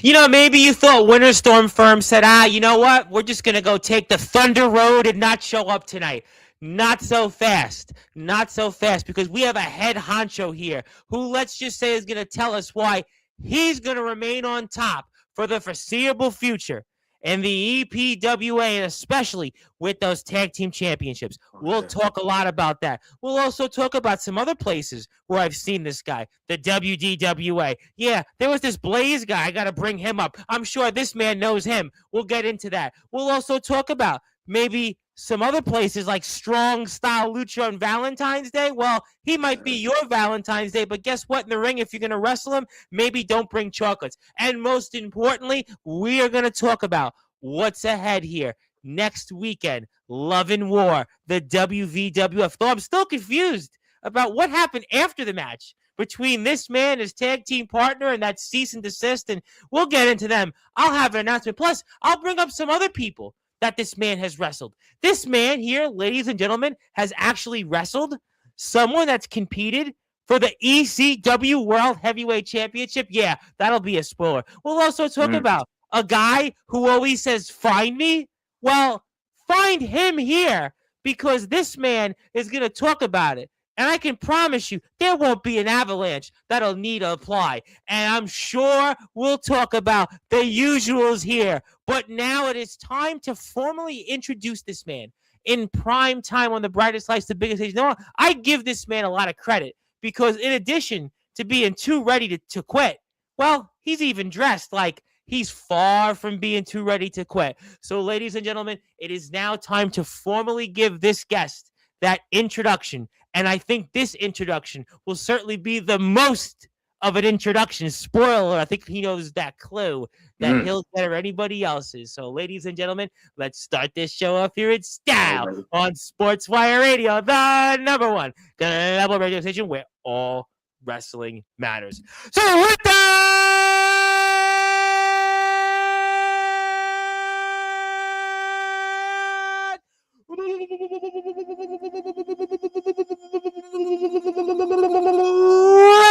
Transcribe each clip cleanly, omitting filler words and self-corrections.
Maybe you thought Winter Storm Firm said, you know what? We're just going to go take the Thunder Road and not show up tonight. Not so fast. Not so fast, because we have a head honcho here who, let's just say, is going to tell us why he's going to remain on top for the foreseeable future in the EPWA, and especially with those tag team championships. We'll talk a lot about that. We'll also talk about some other places where I've seen this guy, the WDWA. Yeah, there was this Blaze guy. I got to bring him up. I'm sure this man knows him. We'll get into that. We'll also talk about maybe some other places like Strong Style Lucha on Valentine's Day. Well, he might be your Valentine's Day, but guess what? In the ring, if you're going to wrestle him, maybe don't bring chocolates. And most importantly, we are going to talk about what's ahead here next weekend. Love and War, the WVWF. Though I'm still confused about what happened after the match between this man, his tag team partner, and that cease and desist, and we'll get into them. I'll have an announcement. Plus, I'll bring up some other people that this man has wrestled. This man here, ladies and gentlemen, has actually wrestled someone that's competed for the ECW World Heavyweight Championship. Yeah, that'll be a spoiler. We'll also talk about a guy who always says, find me. Well, find him here, because this man is going to talk about it. And I can promise you, there won't be an avalanche that'll need to apply. And I'm sure we'll talk about the usuals here. But now it is time to formally introduce this man in prime time on the brightest lights, the biggest stage. No, I give this man a lot of credit, because in addition to being too ready to quit, well, he's even dressed like he's far from being too ready to quit. So, ladies and gentlemen, it is now time to formally give this guest that introduction. And I think this introduction will certainly be the most of an introduction. Spoiler, I think he knows that clue that he'll get or anybody else's. So, ladies and gentlemen, let's start this show off here in style on Sportzwire Radio, the number one global radio station where all wrestling matters. So, with that,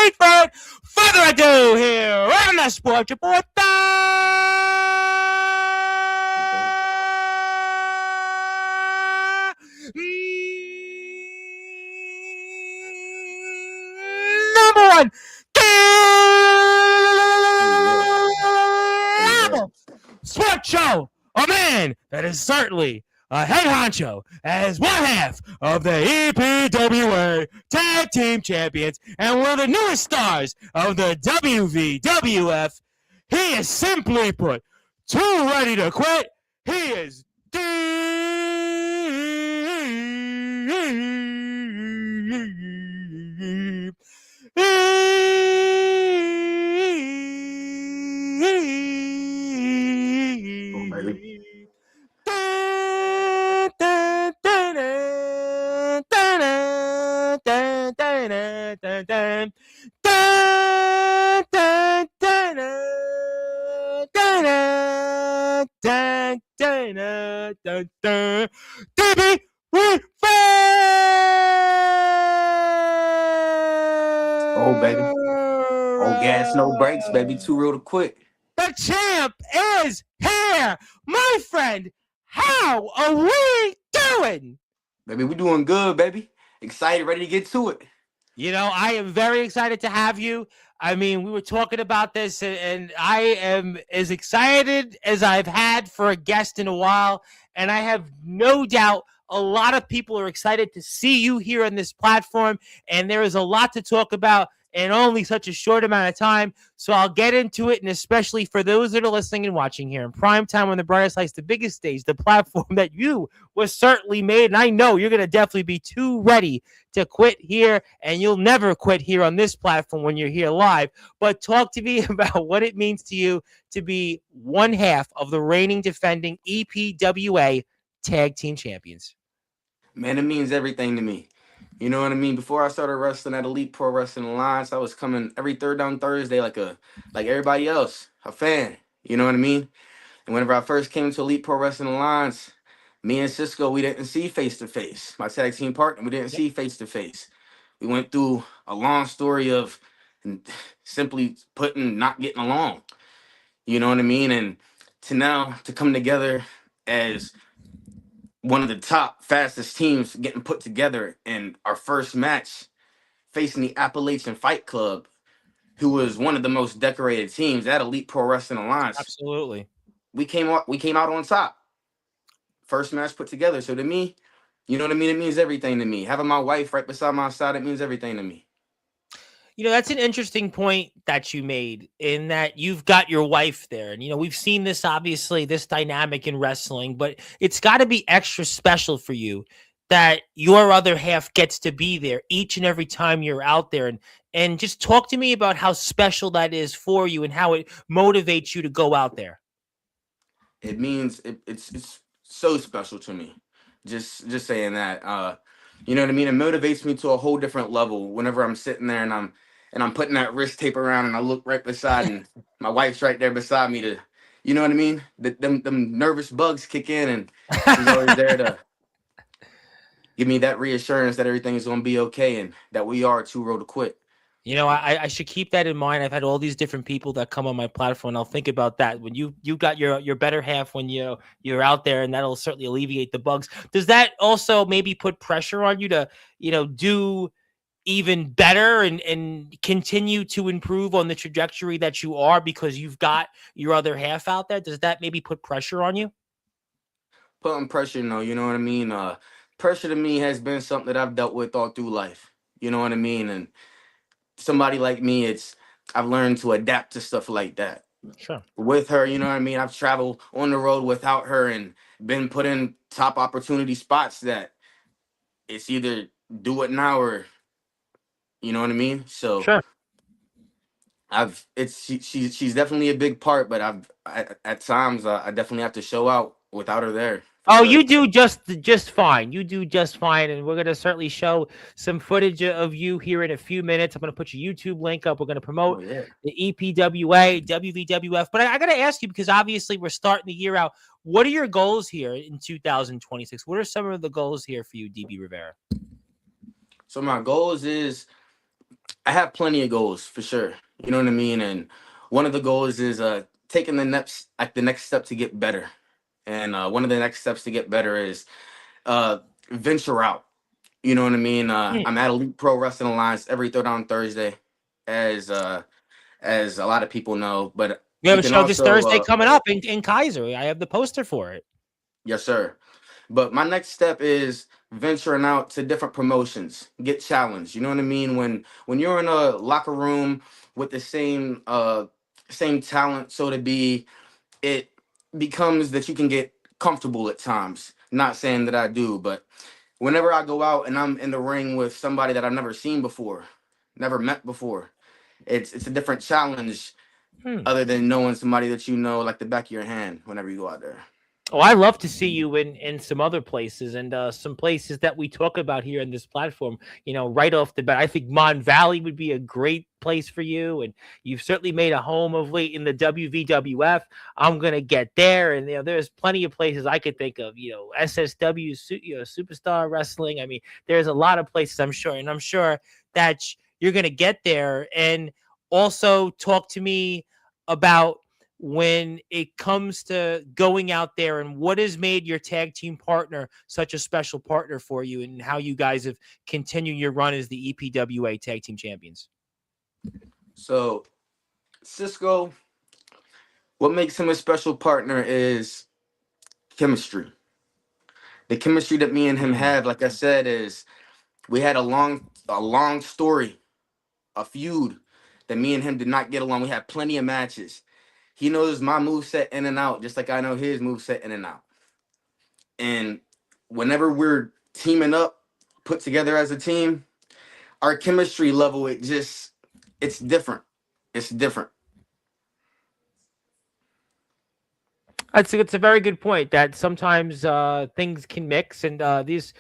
without further ado, here on the Sports Report, number one sports show, a man that is certainly a head honcho as one half of the EPWA Tag Team Champions and one of the newest stars of the WVWF. He is, simply put, too ready to quit. He is DB Rivera! Oh, baby. Oh, gas, no brakes, baby. Too real to quit. The champ is here! My friend, how are we doing? Baby, we doing good, baby. Excited, ready to get to it. I am very excited to have you. I mean, we were talking about this, and I am as excited as I've had for a guest in a while. And I have no doubt a lot of people are excited to see you here on this platform. And there is a lot to talk about in only such a short amount of time. So I'll get into it. And especially for those that are listening and watching here in prime time on the brightest lights, the biggest stage, the platform that you was certainly made. And I know you're going to definitely be too ready to quit here, and you'll never quit here on this platform when you're here live. But talk to me about what it means to you to be one half of the reigning defending EPWA Tag Team Champions. Man, it means everything to me. You know what I mean? Before I started wrestling at Elite Pro Wrestling Alliance, I was coming every third on Thursday like everybody else, a fan. You know what I mean? And whenever I first came to Elite Pro Wrestling Alliance, me and Cisco, we didn't see face-to-face. My tag team partner, we didn't see face-to-face. We went through a long story of simply not getting along. You know what I mean? And to now to come together as one of the top fastest teams getting put together in our first match facing the Appalachian Fight Club, who was one of the most decorated teams at Elite Pro Wrestling Alliance. Absolutely. We came out on top. First match put together. So to me, you know what I mean? It means everything to me. Having my wife right beside my side, it means everything to me. That's an interesting point that you made in that you've got your wife there. And, we've seen this, obviously, this dynamic in wrestling, but it's got to be extra special for you that your other half gets to be there each and every time you're out there. And just talk to me about how special that is for you and how it motivates you to go out there. It means it's so special to me. Just saying that. You know what I mean? It motivates me to a whole different level whenever I'm sitting there and I'm putting that wrist tape around and I look right beside and my wife's right there beside me to, you know what I mean? Them nervous bugs kick in and she's always there to give me that reassurance that everything is gonna be okay and that we are too road to quit. I should keep that in mind. I've had all these different people that come on my platform, and I'll think about that when you got your better half when you're out there, and that'll certainly alleviate the bugs. Does that also maybe put pressure on you to do even better and continue to improve on the trajectory that you are because you've got your other half out there? Does that maybe put pressure on you? Putting pressure, no, you know what I mean? Pressure to me has been something that I've dealt with all through life. You know what I mean? And somebody like me, I've learned to adapt to stuff like that. Sure. With her, you know what I mean? I've traveled on the road without her and been put in top opportunity spots that it's either do it now or you know what I mean? So Sure. she's definitely a big part, but at times I definitely have to show out without her there for Oh, sure. you do just fine. You do just fine, and we're gonna certainly show some footage of you here in a few minutes. I'm gonna put your YouTube link up. We're gonna Oh promote yeah. the EPWA, WVWF. But I gotta ask you because obviously we're starting the year out. What are your goals here in 2026? What are some of the goals here for you, DB Rivera? So my goals is I have plenty of goals for sure. You know what I mean? And one of the goals is taking the next step to get better. And one of the next steps to get better is uh venture out. You know what I mean? Hmm. I'm at Elite Pro Wrestling Alliance every third on Thursday, as a lot of people know. But We have you a can show this also Thursday coming up in Kaiser. I have the poster for it. yes, sir. But my next step is venturing out to different promotions, get challenged. You know what I mean? When you're in a locker room with the same talent, so to be, it becomes that you can get comfortable at times. Not saying that I do, but whenever I go out and I'm in the ring with somebody that I've never seen before, never met before, it's a different challenge Hmm. other than knowing somebody that you know like the back of your hand whenever you go out there. Oh, I love to see you in some other places and some places that we talk about here in this platform. Right off the bat, I think Mon Valley would be a great place for you, and you've certainly made a home of late in the WVWF. I'm gonna get there, and there's plenty of places I could think of. SSW, Superstar Wrestling. I mean, there's a lot of places I'm sure, and I'm sure that you're gonna get there. And also talk to me about when it comes to going out there and what has made your tag team partner such a special partner for you and how you guys have continued your run as the EPWA tag team champions. So Cisco, what makes him a special partner is chemistry. The chemistry that me and him Hmm. have, like I said, is we had a long story, a feud that me and him did not get along. We had plenty of matches. He knows my move set in and out, just like I know his move set in and out. And whenever we're teaming up, put together as a team, our chemistry level, it's different. It's different. It's a very good point that sometimes things can mix, and these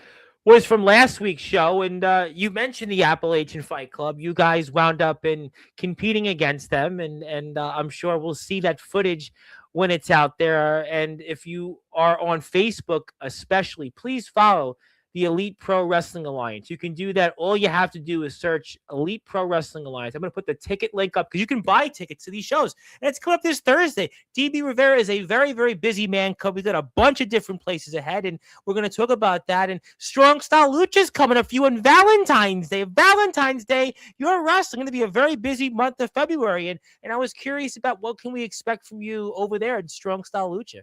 was from last week's show, and you mentioned the Appalachian Fight Club. You guys wound up in competing against them, and I'm sure we'll see that footage when it's out there. And if you are on Facebook, especially, please follow the Elite Pro Wrestling Alliance. You can do that. All you have to do is search Elite Pro Wrestling Alliance. I'm going to put the ticket link up because you can buy tickets to these shows. And it's coming up this Thursday. DB Rivera is a very, very busy man. We've got a bunch of different places ahead, and we're going to talk about that. And Strong Style Lucha is coming up for you on Valentine's Day. Valentine's Day, your wrestling going to be a very busy month of February. And I was curious about what can we expect from you over there at Strong Style Lucha.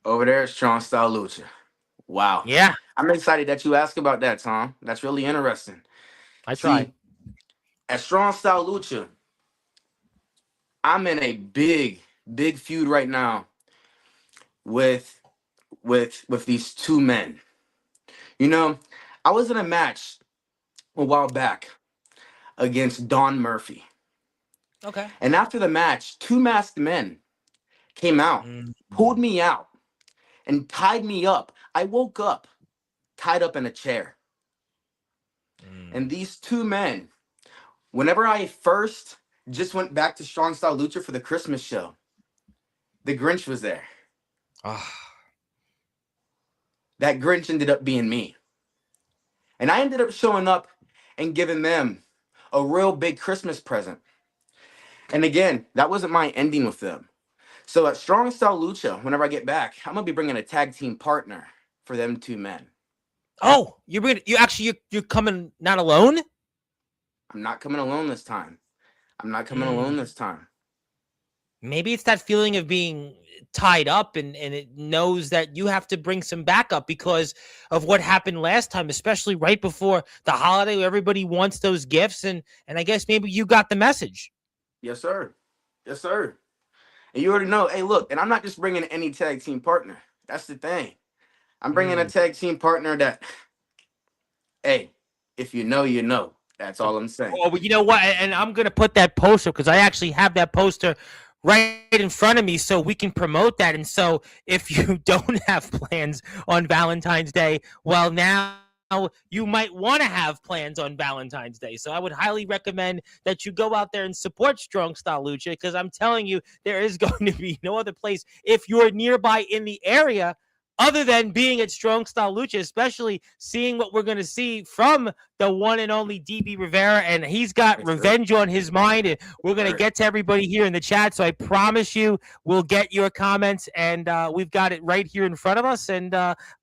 Over there at Strong Style Lucha. Wow. Yeah, I'm excited that you asked about that, Tom. That's really interesting. I try. See, at Strong Style Lucha, I'm in a big, big feud right now with these two men. You know, I was in a match a while back against Don Murphy. Okay. And after the match, two masked men came out, pulled me out, and tied me up. I woke up tied up in a chair. And these two men, whenever I first just went back to Strong Style Lucha for the Christmas show, the Grinch was there. That Grinch ended up being me. And I ended up showing up and giving them a real big Christmas present. And again, that wasn't my ending with them. So at Strong Style Lucha, whenever I get back, I'm going to be bringing a tag team partner for them two men. Oh, you're coming not alone? I'm not coming alone this time. Alone this time. Maybe it's that feeling of being tied up and it knows that you have to bring some backup because of what happened last time, especially right before the holiday where everybody wants those gifts. And I guess maybe you got the message. Yes, sir. Yes, sir. And you already know, hey, look, and I'm not just bringing any tag team partner. That's the thing. I'm bringing a tag team partner that, hey, if you know, you know. That's all I'm saying. Oh, but you know what? And I'm going to put that poster because I actually have that poster right in front of me so we can promote that. And so if you don't have plans on Valentine's Day, well, now you might want to have plans on Valentine's Day. So I would highly recommend that you go out there and support Strong Style Lucha because I'm telling you, there is going to be no other place if you're nearby in the area other than being at Strong Style Lucha, especially seeing what we're going to see from the one and only DB Rivera. And he's got revenge on his mind. And we're going to get to everybody here in the chat. So I promise you we'll get your comments. And we've got it right here in front of us. And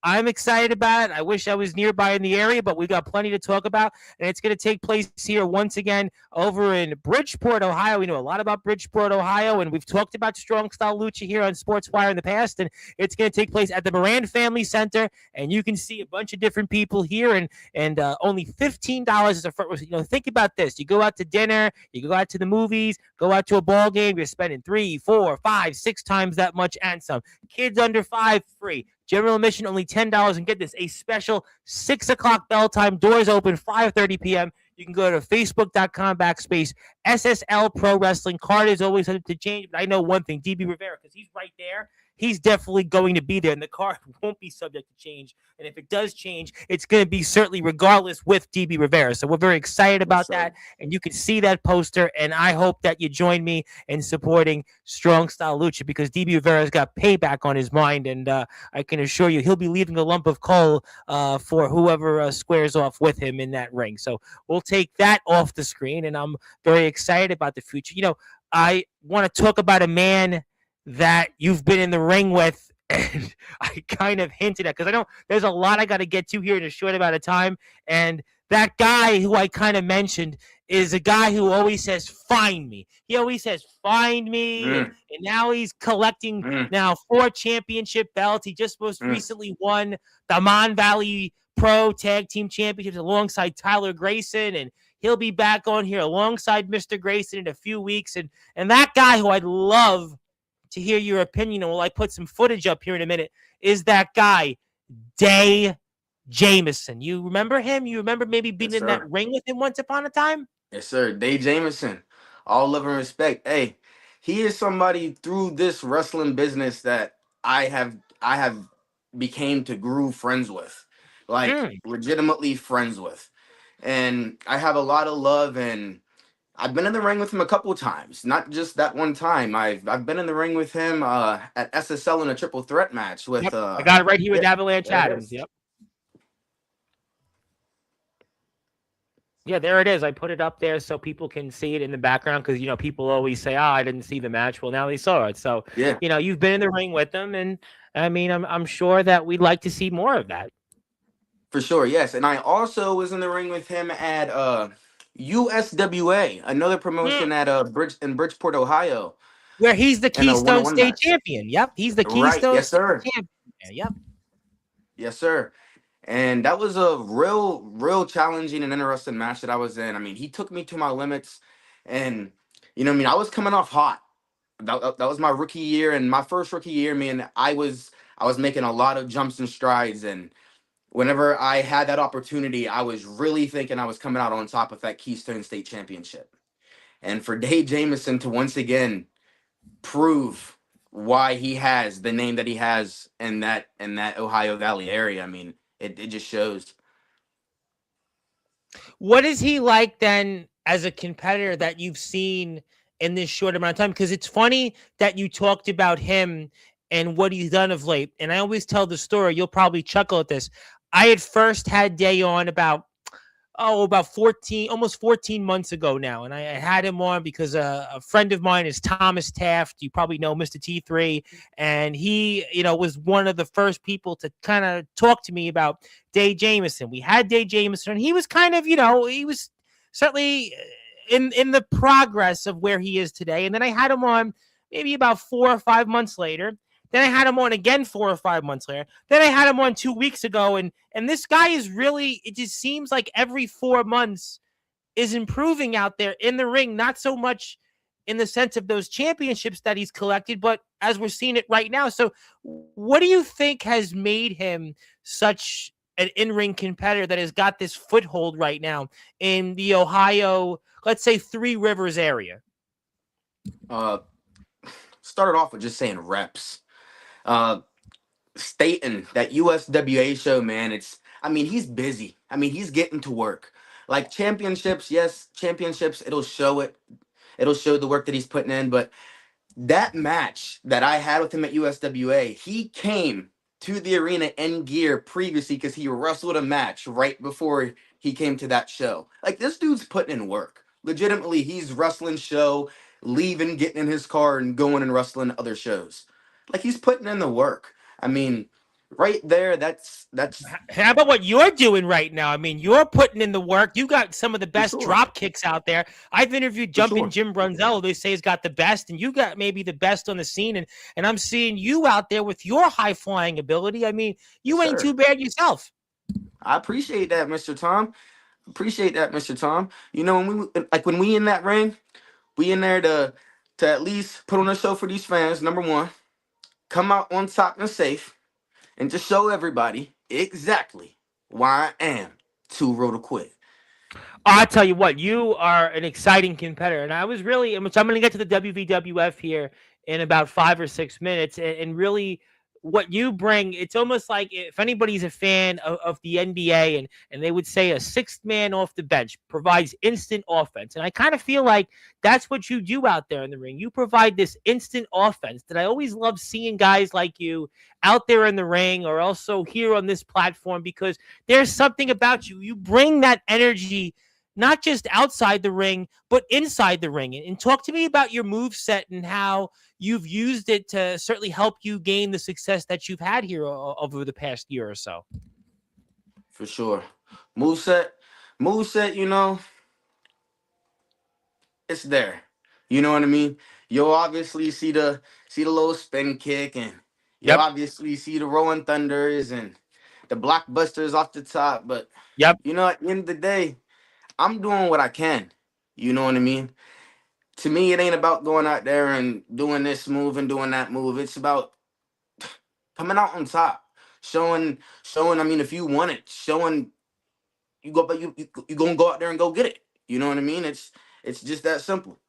I'm excited about it. I wish I was nearby in the area, but we've got plenty to talk about. And it's going to take place here once again over in Bridgeport, Ohio. We know a lot about Bridgeport, Ohio. And we've talked about Strong Style Lucha here on Sportswire in the past. And it's going to take place at the Moran Family Center, and you can see a bunch of different people here, and only $15 is a front. You know, think about this: you go out to dinner, you go out to the movies, go out to a ball game. You're spending 3, 4, 5, 6 times that much and some. Kids under 5 free. General admission only $10. And get this: a special 6:00 bell time. Doors open 5:30 p.m. You can go to facebook.com/SSL Pro Wrestling. Card is always subject to change, but I know one thing: DB Rivera, because he's right there. He's definitely going to be there, and the card won't be subject to change. And if it does change, it's going to be certainly regardless with DB Rivera. So we're very excited about that, and you can see that poster, and I hope that you join me in supporting Strong Style Lucha because DB Rivera's got payback on his mind, and I can assure you he'll be leaving a lump of coal for whoever squares off with him in that ring. So we'll take that off the screen, and I'm very excited about the future. You know, I want to talk about a man that you've been in the ring with, and I kind of hinted at, because I know there's a lot I got to get to here in a short amount of time, and that guy who I kind of mentioned is a guy who always says, find me. He always says, find me, and now he's collecting now 4 championship belts. He just most recently won the Mon Valley Pro Tag Team Championships alongside Tyler Grayson, and he'll be back on here alongside Mr. Grayson in a few weeks, and that guy who I'd love to hear your opinion on, I put some footage up here in a minute, is that guy, Day Jameson. You remember him? You remember maybe being in that ring with him once upon a time? Yes, sir. Day Jameson. All love and respect. Hey, he is somebody through this wrestling business that I have became to grew friends with. Like legitimately friends with. And I have a lot of love, and I've been in the ring with him a couple of times, not just that one time. I've been in the ring with him at SSL in a triple threat match with. I got it right here with Avalanche Adams. Yep. Yeah, there it is. I put it up there so people can see it in the background because people always say, "Oh, I didn't see the match." Well, now they saw it. So Yeah, you've been in the ring with them, and I mean, I'm sure that we'd like to see more of that. for sure. Yes, and I also was in the ring with him at USWA, another Hmm. promotion at Bridgeport, Ohio, Where he's the in a Keystone one-on-one State match. champion. Yep, he's the Right. Keystone Yes, State sir. champion. Yep. Yes, sir. And that was a real challenging and interesting match that I was in. I mean, he took me to my limits, and I was coming off hot. That was my rookie year, and my first rookie year, man, I was making a lot of jumps and strides, and whenever I had that opportunity, I was really thinking I was coming out on top with that Keystone State Championship. And for Dave Jamieson to once again prove why he has the name that he has in that Ohio Valley area, I mean, it just shows. What is he like then as a competitor that you've seen in this short amount of time? Because it's funny that you talked about him and what he's done of late. And I always tell the story. You'll probably chuckle at this. I had first had Day on about 14, almost 14 months ago now. And I had him on because a friend of mine is Thomas Taft. You probably know Mr. T3. And he, was one of the first people to kind of talk to me about Day Jamieson. We had Day Jamieson, and he was kind of, he was certainly in the progress of where he is today. And then I had him on maybe about 4 or 5 months later. Then I had him on again 4 or 5 months later. Then I had him on 2 weeks ago, and this guy is really. It just seems like every 4 months is improving out there in the ring. Not so much in the sense of those championships that he's collected, but as we're seeing it right now. So, what do you think has made him such an in-ring competitor that has got this foothold right now in the Ohio, let's say Three Rivers area? Uh, Started off with just saying reps. Uh, Stating that USWA show, man, I mean, he's busy. I mean, he's getting to work. Like championships, yes, championships, it'll show it. It'll show the work that he's putting in, but that match that I had with him at USWA, he came to the arena in gear previously because he wrestled a match right before he came to that show. Like, this dude's putting in work. Legitimately, he's wrestling show, leaving, getting in his car, and going and wrestling other shows. Like, he's putting in the work. I mean, right there, that's How about what you're doing right now? I mean, you're putting in the work. You got some of the for best sure. drop kicks out there. I've interviewed For Jumpin' sure. Jim Brunzello. They say he's got the best, and you got maybe the best on the scene. And I'm seeing you out there with your high flying ability. I mean, Yes, you ain't sir. too bad yourself. I appreciate that, Mr. Tom. Appreciate that, Mr. Tom. When we in that ring, we in there to at least put on a show for these fans. Number one, come out on top and safe, and to show everybody exactly why I am too real to quit. I'll tell you what, you are an exciting competitor, and I was really. So I'm going to get to the WVWF here in about 5 or 6 minutes, and really, what you bring. It's almost like if anybody's a fan of the NBA, and they would say a sixth man off the bench provides instant offense, and I kind of feel like that's what you do out there in the ring. You provide this instant offense that I always love seeing guys like you out there in the ring, or also here on this platform, because there's something about you. You bring that energy not just outside the ring, but inside the ring. And talk to me about your move set and how you've used it to certainly help you gain the success that you've had here over the past year or so. For sure. Moveset, moveset, it's there. You know what I mean? You'll obviously see the little spin kick, and you'll Yep. obviously see the rolling thunders and the blockbusters off the top. But Yep. at the end of the day, I'm doing what I can. You know what I mean? To me, it ain't about going out there and doing this move and doing that move. It's about coming out on top, showing. I mean, if you want it, showing you go, but you gonna go out there and go get it. You know what I mean? It's just that simple.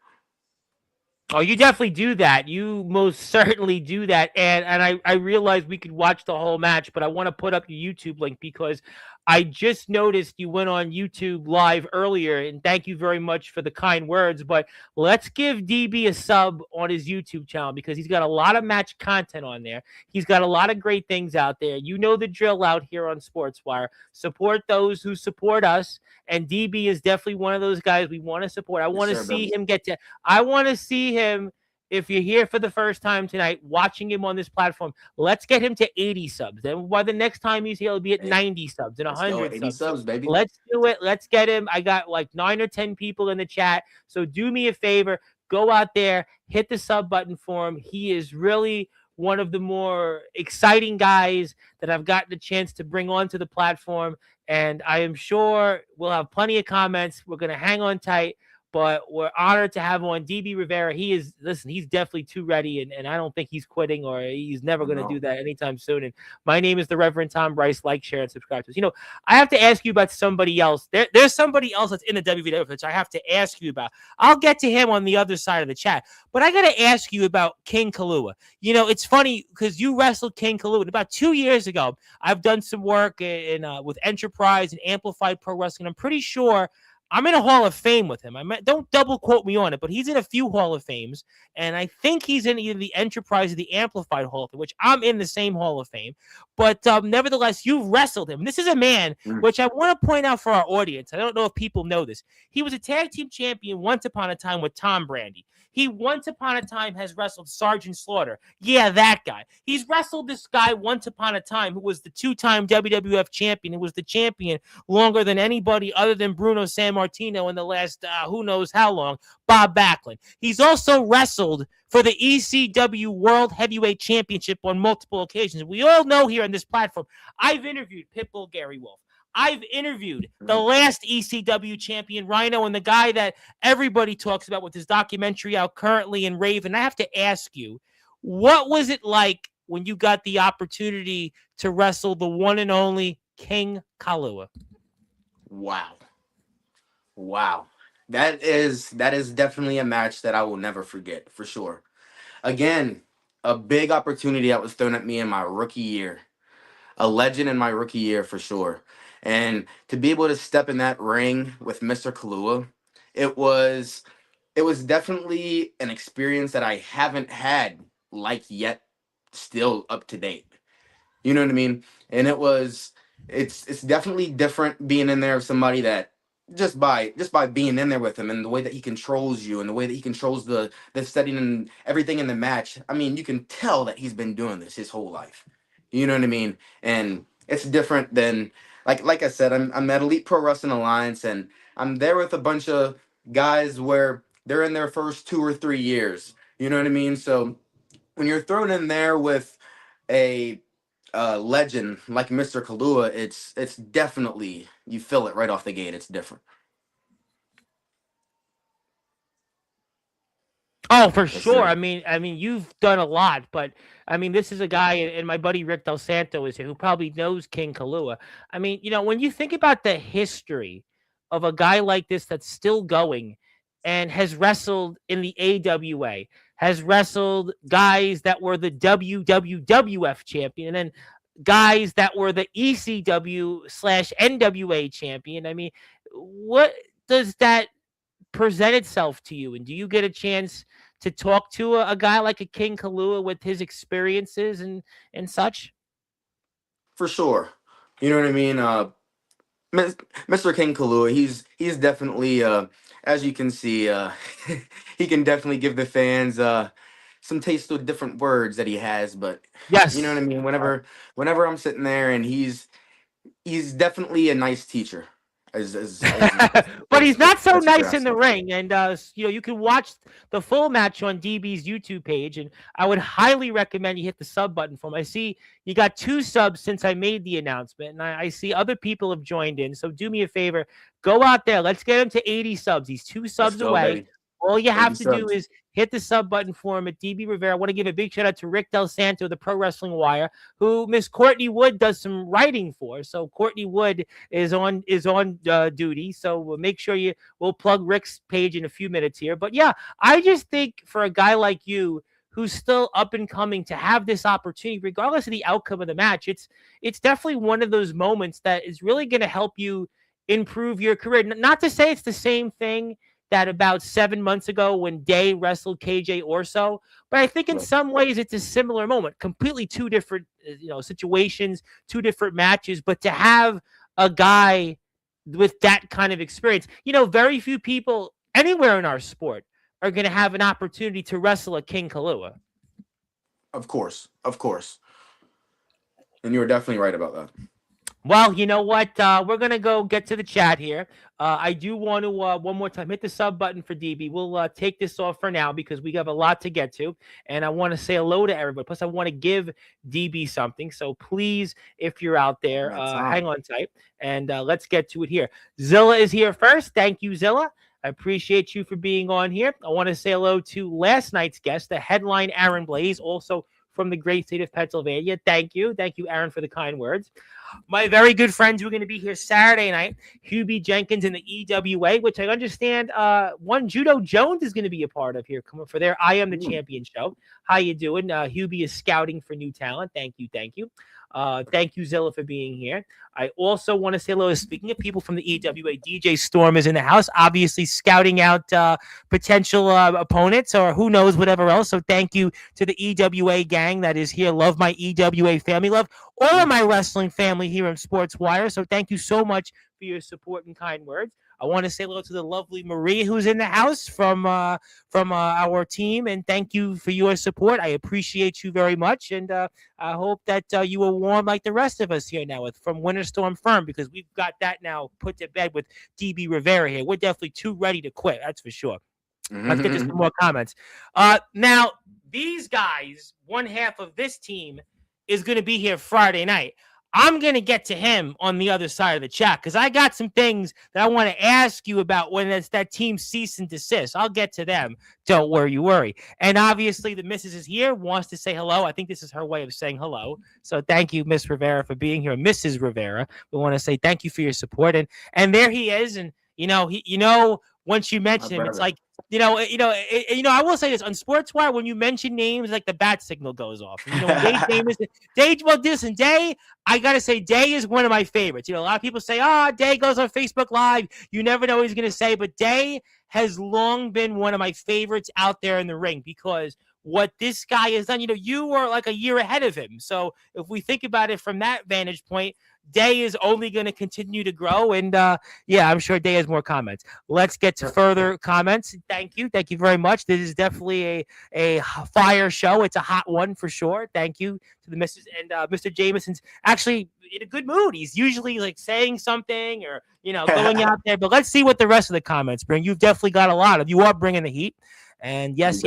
Oh, you definitely do that. You most certainly do that. And I realize we could watch the whole match, but I want to put up your YouTube link because I just noticed you went on YouTube live earlier, and thank you very much for the kind words. But let's give DB a sub on his YouTube channel because he's got a lot of match content on there. He's got a lot of great things out there. You know the drill out here on Sportswire. Support those who support us, and DB is definitely one of those guys we want to support. I Yes, want to sir, see brother. him get to. I want to see him. If you're here for the first time tonight, watching him on this platform, let's get him to 80 subs. Then by the next time he's here, he'll be at Hey, 90 subs and let's go. 100 80 subs. So subs, baby. let's do it. Let's get him. I got like 9 or 10 people in the chat. So do me a favor. Go out there, hit the sub button for him. He is really one of the more exciting guys that I've gotten a chance to bring onto the platform. And I am sure we'll have plenty of comments. We're going to hang on tight. But we're honored to have on DB Rivera. He's definitely too ready, and I don't think he's quitting or he's never going to do No. that anytime soon. And my name is the Reverend Tom Bryce. Like, share, and subscribe to us. I have to ask you about somebody else. There's somebody else that's in the WWF, which I have to ask you about. I'll get to him on the other side of the chat. But I got to ask you about King Kalua. It's funny because you wrestled King Kalua. And about 2 years ago, I've done some work with Enterprise and Amplified Pro Wrestling. I'm pretty sure I'm in a Hall of Fame with him. Don't double quote me on it, but he's in a few Hall of Fames, and I think he's in either the Enterprise or the Amplified Hall of Fame, which I'm in the same Hall of Fame. But nevertheless, you've wrestled him. This is a man which I want to point out for our audience. I don't know if people know this. He was a tag team champion once upon a time with Tom Brandi. He once upon a time has wrestled Sergeant Slaughter. Yeah, that guy. He's wrestled this guy once upon a time who was the two-time WWF champion, who was the champion longer than anybody other than Bruno Sammartino in the last who knows how long, Bob Backlund. He's also wrestled for the ECW World Heavyweight Championship on multiple occasions. We all know here on this platform, I've interviewed Pitbull Gary Wolf. I've interviewed the last ECW champion, Rhino, and the guy that everybody talks about with his documentary out currently in Raven. I have to ask you, what was it like when you got the opportunity to wrestle the one and only King Kalua? Wow. That is definitely a match that I will never forget, for sure. Again, a big opportunity that was thrown at me in my rookie year. A legend in my rookie year, for sure. And to be able to step in that ring with Mr. Kalua, it was definitely an experience that I haven't had like yet, still up to date. You know what I mean? And it's definitely different being in there with somebody that just by being in there with him, and the way that he controls you and the way that he controls the setting and everything in the match. I mean, you can tell that he's been doing this his whole life. You know what I mean? And it's different than, like I said, I'm at Elite Pro Wrestling Alliance, and I'm there with a bunch of guys where they're in their first 2 or 3 years. You know what I mean? So when you're thrown in there with a legend like Mr. Kalua, it's definitely, you feel it right off the gate. It's different. Oh, for Yes, sure. sir. I mean, you've done a lot, but this is a guy, and my buddy Rick Del Santo is here, who probably knows King Kalua. When you think about the history of a guy like this that's still going and has wrestled in the AWA, has wrestled guys that were the WWF champion, and then guys that were the ECW/NWA champion. What does that present itself to you? And do you get a chance to talk to a guy like a King Kalua with his experiences and such? For sure. You know what I mean? Mr. King Kalua, he's definitely, as you can see, he can definitely give the fans some taste of different words that he has. But you know what I Yes. mean. Whenever I'm sitting there, and he's definitely a nice teacher, as But he's not so what you could nice in ask the for. ring. And you can watch the full match on DB's YouTube page, and I would highly recommend you hit the sub button for him. I see you got 2 subs since I made the announcement, and I see other people have joined in. So do me a favor, go out there. Let's get him to 80 subs. He's 2 Let's subs go, away. baby. All you 80 have to do subs. is hit the sub button for him at DB Rivera. I want to give a big shout out to Rick Del Santo, the Pro Wrestling Wire, who Miss Courtney Wood does some writing for. So Courtney Wood is on duty. So we'll make sure we'll plug Rick's page in a few minutes here. But yeah, I just think for a guy like you who's still up and coming to have this opportunity, regardless of the outcome of the match. It's definitely one of those moments that is really going to help you improve your career. Not to say it's the same thing that about 7 months ago when Day wrestled KJ Orso, but I think in Right. some ways it's a similar moment. Completely two different, situations, two different matches, but to have a guy with that kind of experience, very few people anywhere in our sport are going to have an opportunity to wrestle a King Kalua. Of course, of course, and you were definitely right about that. Well, you know what? We're going to go get to the chat here. I do want to, one more time, hit the sub button for DB. We'll take this off for now because we have a lot to get to. And I want to say hello to everybody. Plus, I want to give DB something. So please, if you're out there, hang on tight. And let's get to it here. Zilla is here first. Thank you, Zilla. I appreciate you for being on here. I want to say hello to last night's guest, the headline Aaron Blaze, also from the great state of Pennsylvania. Thank you. Thank you, Aaron, for the kind words. My very good friends who are going to be here Saturday night, Hubie Jenkins in the EWA, which I understand one Judo Jones is going to be a part of here, coming for their I Am the Champion show. How you doing? Hubie is scouting for new talent. Thank you. Thank you. Thank you, Zilla, for being here. I also want to say hello. Speaking of people from the EWA, DJ Storm is in the house, obviously scouting out potential opponents or who knows, whatever else. So thank you to the EWA gang that is here. Love my EWA family. Love all of my wrestling family here on Sportswire. So thank you so much for your support and kind words. I want to say hello to the lovely Marie who's in the house from our team, and thank you for your support. I appreciate you very much, and I hope that you are warm like the rest of us here now from Winter Storm Firm, because we've got that now put to bed with DB Rivera here. We're definitely too ready to quit, that's for sure. Let's get to some more comments. Now, these guys, one half of this team, is going to be here Friday night. I'm going to get to him on the other side of the chat because I got some things that I want to ask you about when it's that team cease and desist. I'll get to them. Don't worry. And obviously the missus is here, wants to say hello. I think this is her way of saying hello. So thank you, Miss Rivera, for being here. Mrs. Rivera, we want to say thank you for your support. And there he is. And, once you mention him, it's like, I will say this on Sportswire, when you mention names, like the bat signal goes off. Day, I got to say, Day is one of my favorites. A lot of people say, Day goes on Facebook Live. You never know what he's going to say, but Day has long been one of my favorites out there in the ring because what this guy has done, you were like a year ahead of him. So if we think about it from that vantage point, Day is only going to continue to grow. And I'm sure Day has more comments. Let's get to further comments. Thank you very much. This is definitely a fire show. It's a hot one for sure. Thank you to the Mrs. and Mr. Jameson's actually in a good mood. He's usually like saying something or going out there. But let's see what the rest of the comments bring. You've definitely got a lot of. You are bringing the heat. And yes.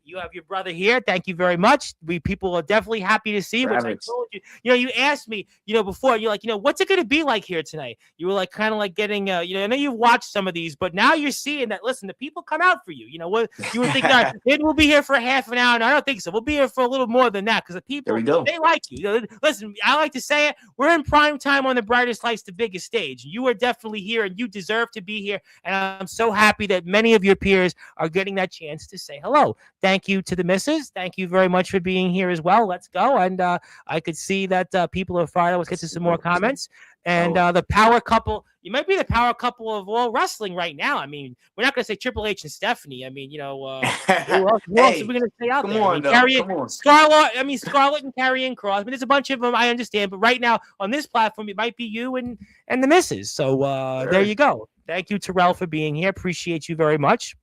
You have your brother here. Thank you very much. People are definitely happy to see, which I told you. You asked me, before, you're like, what's it going to be like here tonight? You were like, kind of like getting, I know you've watched some of these, but now you're seeing that, listen, the people come out for you. What you were thinking, maybe we'll be here for half an hour. And I don't think so. We'll be here for a little more than that because the people, they like you. Listen, I like to say it. We're in prime time on the brightest lights, the biggest stage. You are definitely here and you deserve to be here. And I'm so happy that many of your peers are getting that chance to say hello. Thank you to the missus. Thank you very much for being here as well. Let's go. And I could see that people are fired. Let's get to some more comments. And the power couple, you might be the power couple of all wrestling right now. I mean, we're not going to say Triple H and Stephanie. I mean, who else are we going to say out there? Scarlett and Karrion Kross. I mean, there's a bunch of them, I understand. But right now on this platform, it might be you and the missus. So there you go. Thank you, Terrell, for being here. Appreciate you very much.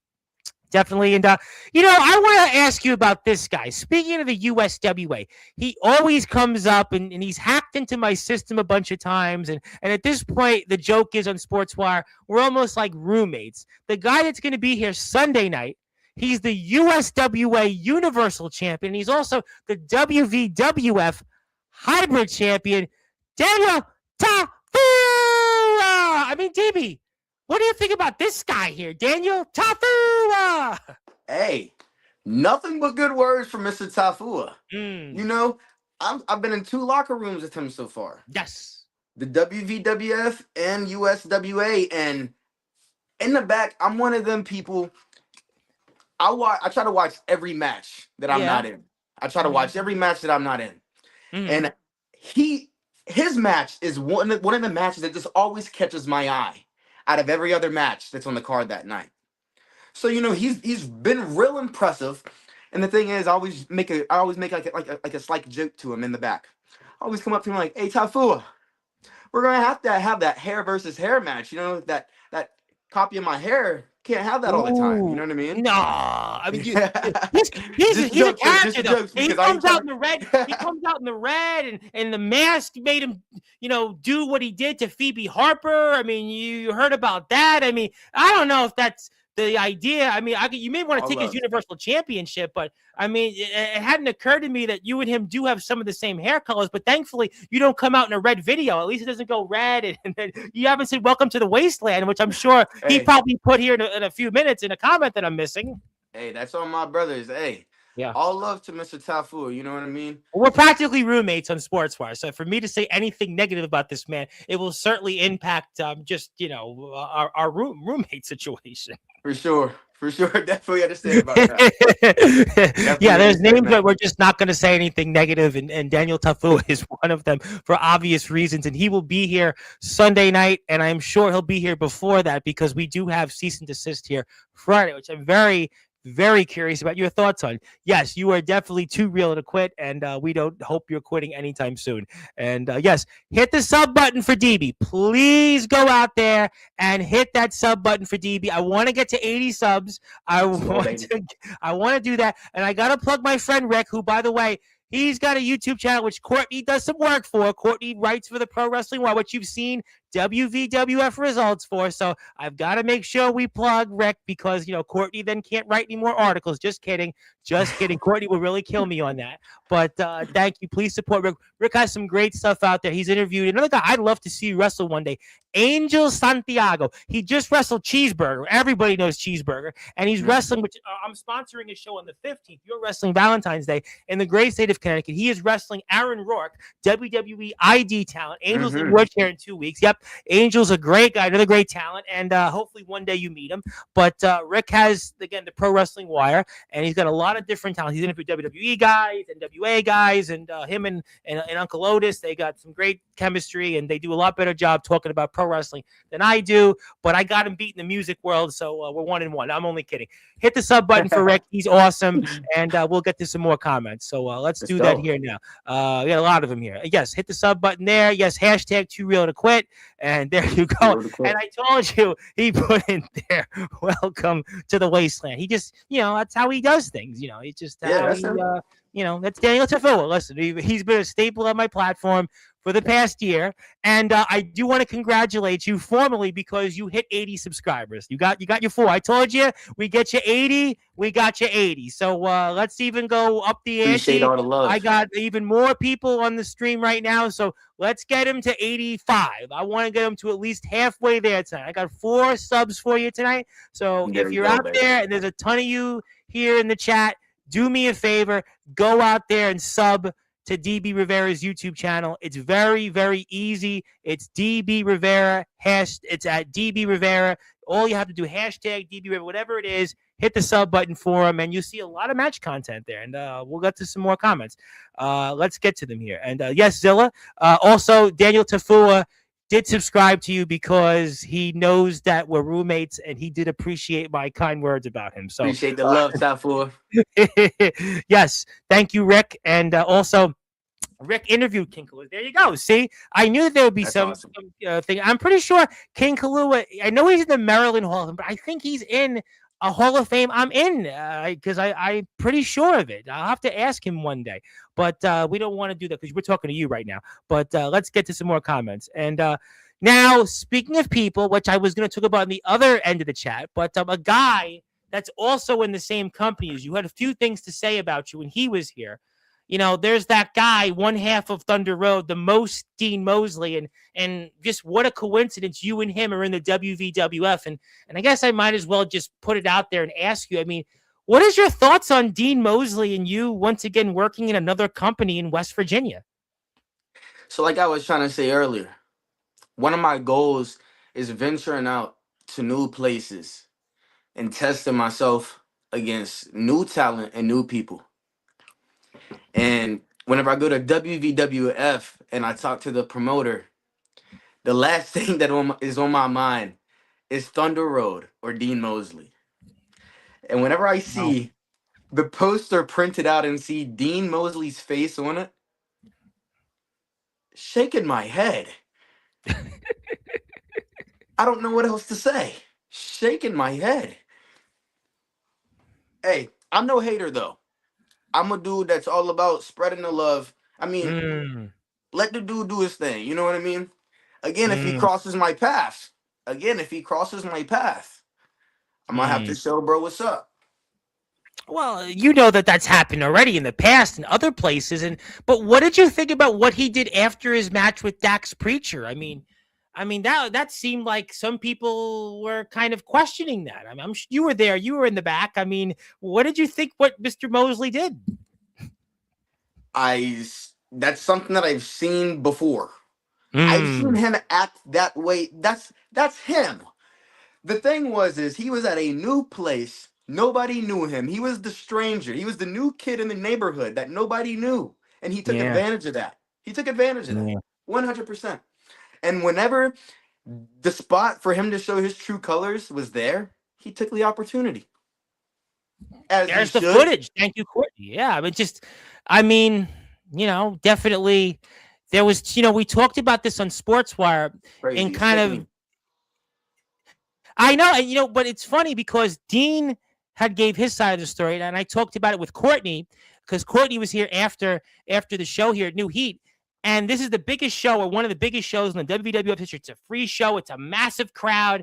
Definitely. And, I want to ask you about this guy. Speaking of the USWA, he always comes up and he's hacked into my system a bunch of times. And at this point, the joke is on Sportswire, we're almost like roommates. The guy that's going to be here Sunday night, he's the USWA Universal Champion. He's also the WVWF Hybrid Champion, Daniel Tafura. I mean, DB. What do you think about this guy here, Daniel Tafua? Hey, nothing but good words from Mr. Tafua. I've been in 2 locker rooms with him so far. Yes. The WVWF and USWA. And in the back, I'm one of them people. I try to watch every match that I'm Yeah. not in. I try to Hmm. watch every match that I'm not in. Hmm. And his match is one of the matches that just always catches my eye out of every other match that's on the card that night. So he's been real impressive. And the thing is, I always make like a slight joke to him in the back. I always come up to him like, "Hey, Tafua, we're gonna have to have that hair versus hair match. That copy of my hair can't have that all the time. You Ooh, know what I mean?" no. I mean, Just the he's a jokes, though. Just character the though. jokes, He because I ain't comes out trying in the red. He to. comes out in the red, and the mask made him, do what he did to Phoebe Harper. I mean, you heard about that. I mean, I don't know if that's the idea. I mean, you may want to All take his love. Universal Championship, but I mean, it hadn't occurred to me that you and him do have some of the same hair colors. But thankfully, you don't come out in a red video. At least it doesn't go red, and then you haven't said "Welcome to the Wasteland," which I'm sure he Hey, probably put here in a few minutes in a comment that I'm missing. hey, that's all my brothers. Hey, Yeah. all love to Mr. Tafua. You know what I mean? We're practically roommates on Sportswire, so for me to say anything negative about this man, it will certainly impact just our roommate situation. For sure. For sure. Definitely understand about that. Yeah, Definitely there's understand names that that. we're just not going to say anything negative, and Daniel Tafu is one of them for obvious reasons. And he will be here Sunday night, and I'm sure he'll be here before that because we do have cease and desist here Friday, which I'm very, very curious about your thoughts on. Yes, you are definitely too real to quit, and we don't hope you're quitting anytime soon. And yes, hit the sub button for DB. Please go out there and hit that sub button for DB. I want to get to 80 subs. I Let's go, want baby. to I want to do that. And I got to plug my friend Rick, who, by the way, he's got a YouTube channel which Courtney does some work for. Courtney writes for the Pro Wrestling Wire, which you've seen WVWF results for. So I've got to make sure we plug Rick because, Courtney then can't write any more articles. Just kidding. Just kidding. Courtney will really kill me on that. But thank you. Please support Rick. Rick has some great stuff out there. He's interviewed another guy I'd love to see wrestle one day, Angel Santiago. He just wrestled Cheeseburger. Everybody knows Cheeseburger. And he's wrestling, which I'm sponsoring a show on the 15th. You're wrestling Valentine's Day in the great state of Connecticut. He is wrestling Aaron Rourke, WWE ID talent. Angel's in wheelchair in 2 weeks. Yep. Angel's a great guy, another great talent. And hopefully one day you meet him. But Rick has, again, the Pro Wrestling Wire, and he's got a lot of different talents. He's interviewed WWE guys, NWA guys, and him and Uncle Otis. They got some great chemistry, and they do a lot better job talking about pro wrestling than I do. But I got him beat in the music world, so we're 1-1. I'm only kidding. Hit the sub button for Rick. He's awesome, and we'll get to some more comments. So let's do that here now. We got a lot of them here. Yes, hit the sub button there. Yes, hashtag too real to quit, and there you go. And I told you he put in there, welcome to the wasteland. He just, that's how he does things. He's just how he. That's Daniel Tafua. Listen, he's been a staple on my platform for the past year, and I do want to congratulate you formally because you hit 80 subscribers. You got your 4. I told you we get you 80, we got you 80. So let's even go up the ante. Appreciate all the love. I got even more people on the stream right now, so let's get him to 85. I want to get him to at least halfway there tonight. I got 4 subs for you tonight. So if you're out there, and there's a ton of you here in the chat, do me a favor, go out there and sub to DB Rivera's YouTube channel. It's very, very easy. It's DB Rivera. It's at DB Rivera. All you have to do, hashtag DB Rivera, whatever it is, hit the sub button for him, and you'll see a lot of match content there. And we'll get to some more comments. Let's get to them here. And yes, Zilla. Also, Daniel Tafua did subscribe to you because he knows that we're roommates, and he did appreciate my kind words about him. So appreciate the love, Tafua. Yes, thank you, Rick. And also, Rick interviewed King Kalua. There you go. See, I knew there would be some awesome. thing. I'm pretty sure King Kalua. I know he's in the Maryland Hall of Fame, but I think he's in a Hall of Fame I'm in because I'm pretty sure of it. I'll have to ask him one day, but we don't want to do that because we're talking to you right now. But let's get to some more comments. And now, speaking of people, which I was going to talk about on the other end of the chat, but a guy that's also in the same company as you had a few things to say about you when he was here. There's that guy, one half of Thunder Road, the most Dean Mosley, and just what a coincidence you and him are in the WVWF. And I guess I might as well just put it out there and ask you, I mean, what is your thoughts on Dean Mosley and you once again working in another company in West Virginia? So like I was trying to say earlier, one of my goals is venturing out to new places and testing myself against new talent and new people. And whenever I go to WVWF and I talk to the promoter, the last thing that is on my mind is Thunder Road or Dean Mosley. And whenever I No. see the poster printed out and see Dean Mosley's face on it, shaking my head. I don't know what else to say. Shaking my head. Hey, I'm no hater though. I'm a dude that's all about spreading the love. I mean, Mm, let the dude do his thing. You know what I mean? Again, if he mm, crosses my path, I'm gonna have to mm. show bro what's up. Well, you know that that's happened already in the past in other places, and but what did you think about what he did after his match with Dax Preacher? I mean that seemed like some people were kind of questioning that. I mean, you were there, you were in the back. I mean, what did you think what Mr. Mosley did? That's something that I've seen before. I've seen Mm, him act that way. That's him. The thing is he was at a new place. Nobody knew him. He was the stranger. He was the new kid in the neighborhood that nobody knew. And he took yeah, advantage of that. He took advantage of that. yeah. 100%. And whenever the spot for him to show his true colors was there, he took the opportunity. As he There's the should. footage. Thank you, Courtney. Yeah, but I mean, definitely there was, we talked about this on Sportswire and Crazy. kind of Sickening. I know, and but it's funny because Dean had gave his side of the story, and I talked about it with Courtney because Courtney was here after the show here at New Heat, and this is the biggest show or one of the biggest shows in the WWF history. It's a free show, it's a massive crowd,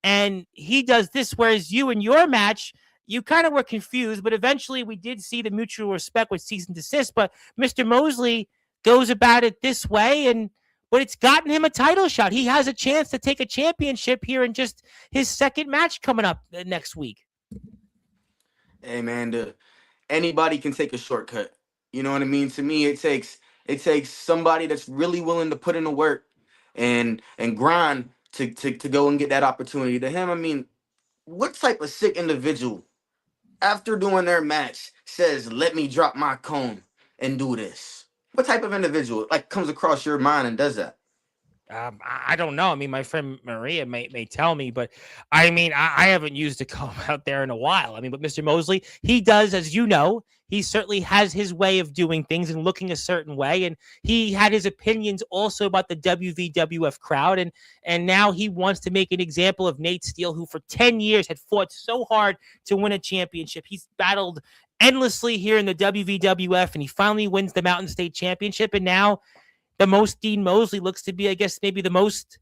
and he does this. Whereas you in your match, you kind of were confused, but eventually we did see the mutual respect with cease and desist. But Mr. Mosley goes about it this way, and but it's gotten him a title shot. He has a chance to take a championship here in just his second match coming up next week. Hey man, anybody can take a shortcut. You know what I mean? To me, it takes somebody that's really willing to put in the work and grind to go and get that opportunity. To him, I mean, what type of sick individual after doing their match says, "Let me drop my cone and do this"? What type of individual like comes across your mind and does that? I don't know. I mean, my friend Maria may tell me, but I mean, I haven't used a comb out there in a while. I mean, but Mr. Mosley, he does, as you know, he certainly has his way of doing things and looking a certain way, and he had his opinions also about the WVWF crowd, and now he wants to make an example of Nate Steele, who for 10 years had fought so hard to win a championship. He's battled endlessly here in the WVWF, and he finally wins the Mountain State Championship, and now the most Dean Mosley looks to be, I guess, maybe the most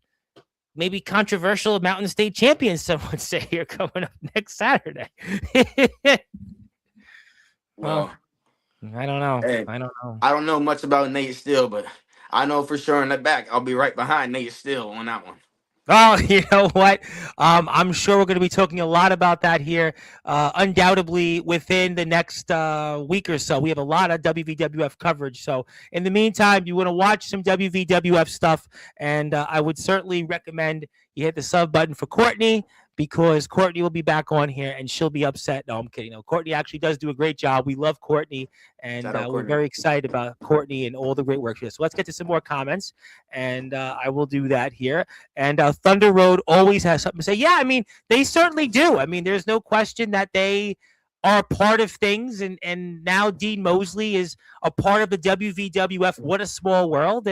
maybe controversial Mountain State champion, some would say, here coming up next Saturday. Well, Well, I don't know. hey, I don't know. I don't know much about Nate Steele, but I know for sure in the back I'll be right behind Nate Steele on that one. Oh, you know what? I'm sure we're going to be talking a lot about that here, undoubtedly within the next week or so. We have a lot of WVWF coverage. So, in the meantime, you want to watch some WVWF stuff, and I would certainly recommend you hit the sub button for Courtney because Courtney will be back on here and she'll be upset. No, I'm kidding. No, Courtney actually does do a great job. We love Courtney, and Shout out we're Courtney. very excited about Courtney and all the great work here. So, let's get to some more comments, and I will do that here. And Thunder Road always has something to say. Yeah, I mean, they certainly do. I mean, there's no question that they are part of things, and now Dean Mosley is a part of the WVWF. What a small world!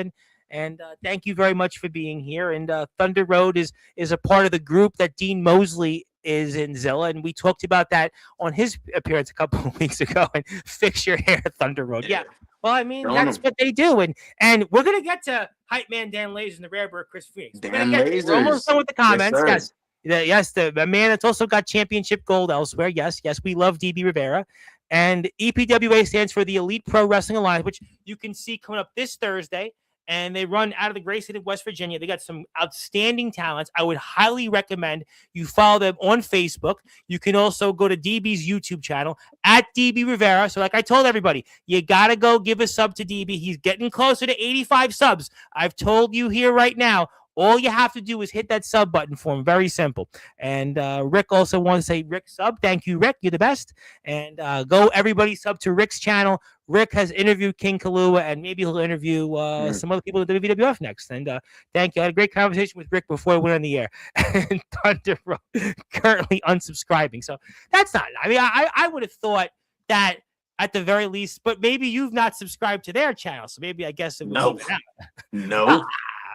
And thank you very much for being here. And Thunder Road is a part of the group that Dean Mosley is in, Zilla, and we talked about that on his appearance a couple of weeks ago. And fix your hair, Thunder Road. Yeah. Well, I mean, Showing that's them. what they do, and we're gonna get to Hype Man Dan Lasers and the Rare Bird Chris Phoenix. We're gonna Dan get there. We're almost Lasers. done with the Yes, comments. sir. Yes, yes, the man that's also got championship gold elsewhere. Yes, yes, we love DB Rivera, and EPWA stands for the Elite Pro Wrestling Alliance, which you can see coming up this Thursday. And they run out of the great state of West Virginia. They got some outstanding talents. I would highly recommend you follow them on Facebook. You can also go to DB's YouTube channel at DB Rivera. So like I told everybody, you got to go give a sub to DB. He's getting closer to 85 subs. I've told you here right now, All you have to do is hit that sub button for him. Very simple. And Rick also wants to say, Rick sub. Thank you, Rick. You're the best. And go everybody sub to Rick's channel. Rick has interviewed King Kalua, and maybe he'll interview some other people at WWF next. And thank you. I had a great conversation with Rick before we went on the air. And Thunder Road currently unsubscribing. So that's not. I mean, I would have thought that at the very least, but maybe you've not subscribed to their channel. So maybe I guess it would No. even out. No.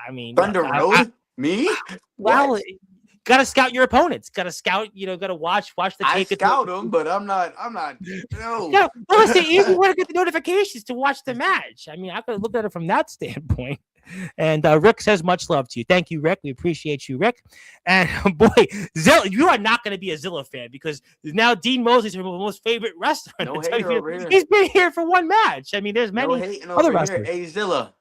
I mean, Thunder Road? Me? Well, What? got to scout your opponents. Got to scout. Got to watch the I tape. scout them, but I'm not. No. Yeah, well, listen, you want to get the notifications to watch the match. I mean, I could look at it from that standpoint. And Rick says much love to you. Thank you, Rick. We appreciate you, Rick. And boy, Zilla, you are not going to be a Zilla fan because now Dean Mosley's my most favorite wrestler. No hater over here. He's been here for one match. I mean, there's many other wrestlers. Hey, Zilla,